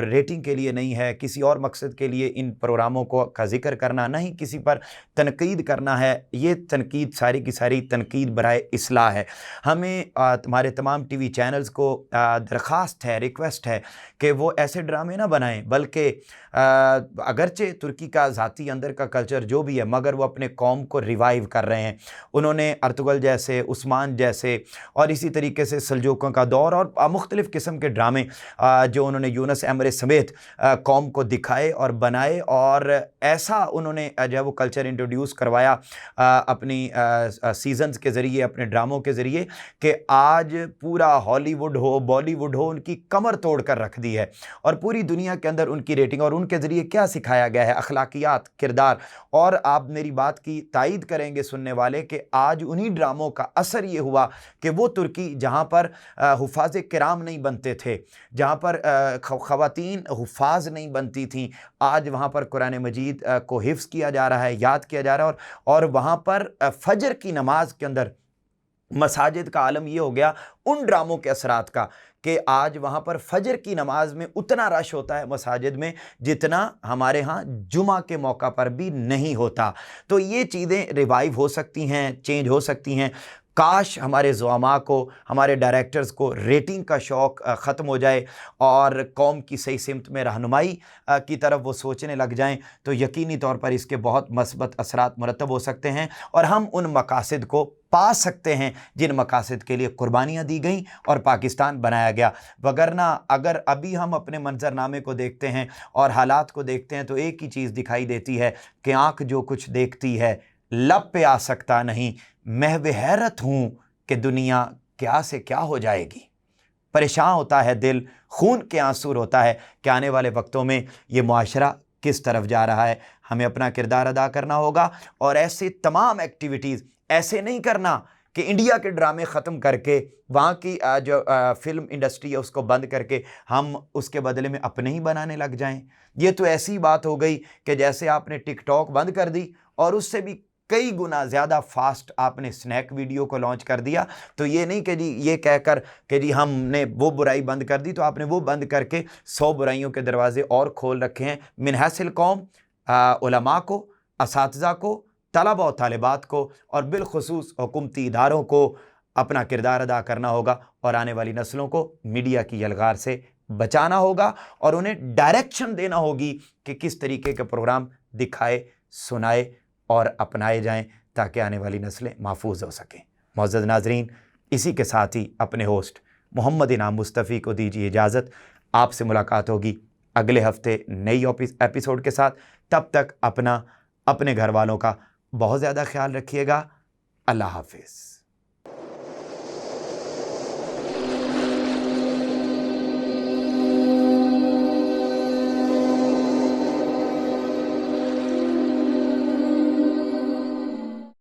ریٹنگ کے لیے نہیں ہے، کسی اور مقصد کے لیے ان پروگراموں کا ذکر کرنا نہیں، کسی پر تنقید کرنا ہے. یہ تنقید ساری کی ساری تنقید برائے اصلاح ہے. ہمیں ہمارے تمام ٹی وی چینلز کو درخواست ہے، ریکویسٹ ہے کہ وہ ایسے ڈرامے نہ بنائیں، بلکہ اگرچہ ترکی کا ذاتی اندر کا کلچر جو بھی ہے، مگر وہ اپنے قوم کو ریوائیو کر رہے ہیں. انہوں نے ارطغرل جیسے، عثمان جیسے، اور اسی طریقے سے سلجوقوں کا دور اور مختلف قسم کے ڈرامے جو انہوں نے یونس ایمرے سمیت قوم کو دکھائے اور بنائے، اور ایسا انہوں نے جو ہے وہ کلچر انٹروڈیوس کروایا اپنی سیزنز کے ذریعے، اپنے ڈراموں کے ذریعے، کہ آج پورا ہالی ووڈ ہو، بالی ووڈ ہو، ان کی کمر توڑ کر رکھ دی ہے، اور پوری دنیا کے اندر ان کی ریٹنگ، اور ان کے ذریعے کیا سکھایا گیا ہے، اخلاقیات، کردار. اور آپ میری بات کی تائید کریں گے سننے والے کہ آج انہی ڈراموں کا اثر یہ ہوا کہ وہ ترکی جہاں پر حفاظ کرام نہیں بنتے تھے، جہاں پر خواتین حفاظ نہیں نہیں بنتی تھیں، آج وہاں پر قرآن مجید کو حفظ کیا جا رہا ہے، یاد کیا جا رہا ہے، اور وہاں پر فجر کی نماز کے اندر مساجد کا عالم یہ ہو گیا ان ڈراموں کے اثرات کا کہ آج وہاں پر فجر کی نماز میں اتنا رش ہوتا ہے مساجد میں جتنا ہمارے ہاں جمعہ کے موقع پر بھی نہیں ہوتا۔ تو یہ چیزیں ریوائیو ہو سکتی ہیں، چینج ہو سکتی ہیں۔ کاش ہمارے زعماء کو، ہمارے ڈائریکٹرز کو ریٹنگ کا شوق ختم ہو جائے اور قوم کی صحیح سمت میں رہنمائی کی طرف وہ سوچنے لگ جائیں، تو یقینی طور پر اس کے بہت مثبت اثرات مرتب ہو سکتے ہیں اور ہم ان مقاصد کو پا سکتے ہیں جن مقاصد کے لیے قربانیاں دی گئیں اور پاکستان بنایا گیا۔ وگرنہ اگر ابھی ہم اپنے منظر نامے کو دیکھتے ہیں اور حالات کو دیکھتے ہیں تو ایک ہی چیز دکھائی دیتی ہے کہ آنکھ جو کچھ دیکھتی ہے لب پہ آ سکتا نہیں، محو حیرت ہوں کہ دنیا کیا سے کیا ہو جائے گی۔ پریشان ہوتا ہے دل، خون کے آنسو ہوتا ہے کہ آنے والے وقتوں میں یہ معاشرہ کس طرف جا رہا ہے۔ ہمیں اپنا کردار ادا کرنا ہوگا اور ایسے تمام ایکٹیویٹیز ایسے نہیں کرنا کہ انڈیا کے ڈرامے ختم کر کے وہاں کی جو فلم انڈسٹری ہے اس کو بند کر کے ہم اس کے بدلے میں اپنے ہی بنانے لگ جائیں۔ یہ تو ایسی بات ہو گئی کہ جیسے آپ نے ٹک ٹاک بند کر دی اور اس سے بھی کئی گنا زیادہ فاسٹ آپ نے سنیک ویڈیو کو لانچ کر دیا۔ تو یہ نہیں کہ جی یہ کہہ کر کہ جی ہم نے وہ برائی بند کر دی تو آپ نے وہ بند کر کے 100 برائیوں کے دروازے اور کھول رکھے ہیں۔ من حیث القوم علماء کو، اساتذہ کو، طلبہ و طالبات کو اور بالخصوص حکومتی اداروں کو اپنا کردار ادا کرنا ہوگا اور آنے والی نسلوں کو میڈیا کی یلغار سے بچانا ہوگا اور انہیں ڈائریکشن دینا ہوگی کہ کس طریقے کے پروگرام دکھائے، سنائے اور اپنائے جائیں تاکہ آنے والی نسلیں محفوظ ہو سکیں۔ معزز ناظرین، اسی کے ساتھ ہی اپنے ہوسٹ محمد انعام مصطفی کو دیجیے اجازت۔ آپ سے ملاقات ہوگی اگلے ہفتے نئی ایپیسوڈ کے ساتھ۔ تب تک اپنے گھر والوں کا بہت زیادہ خیال رکھیے گا۔ اللہ حافظ۔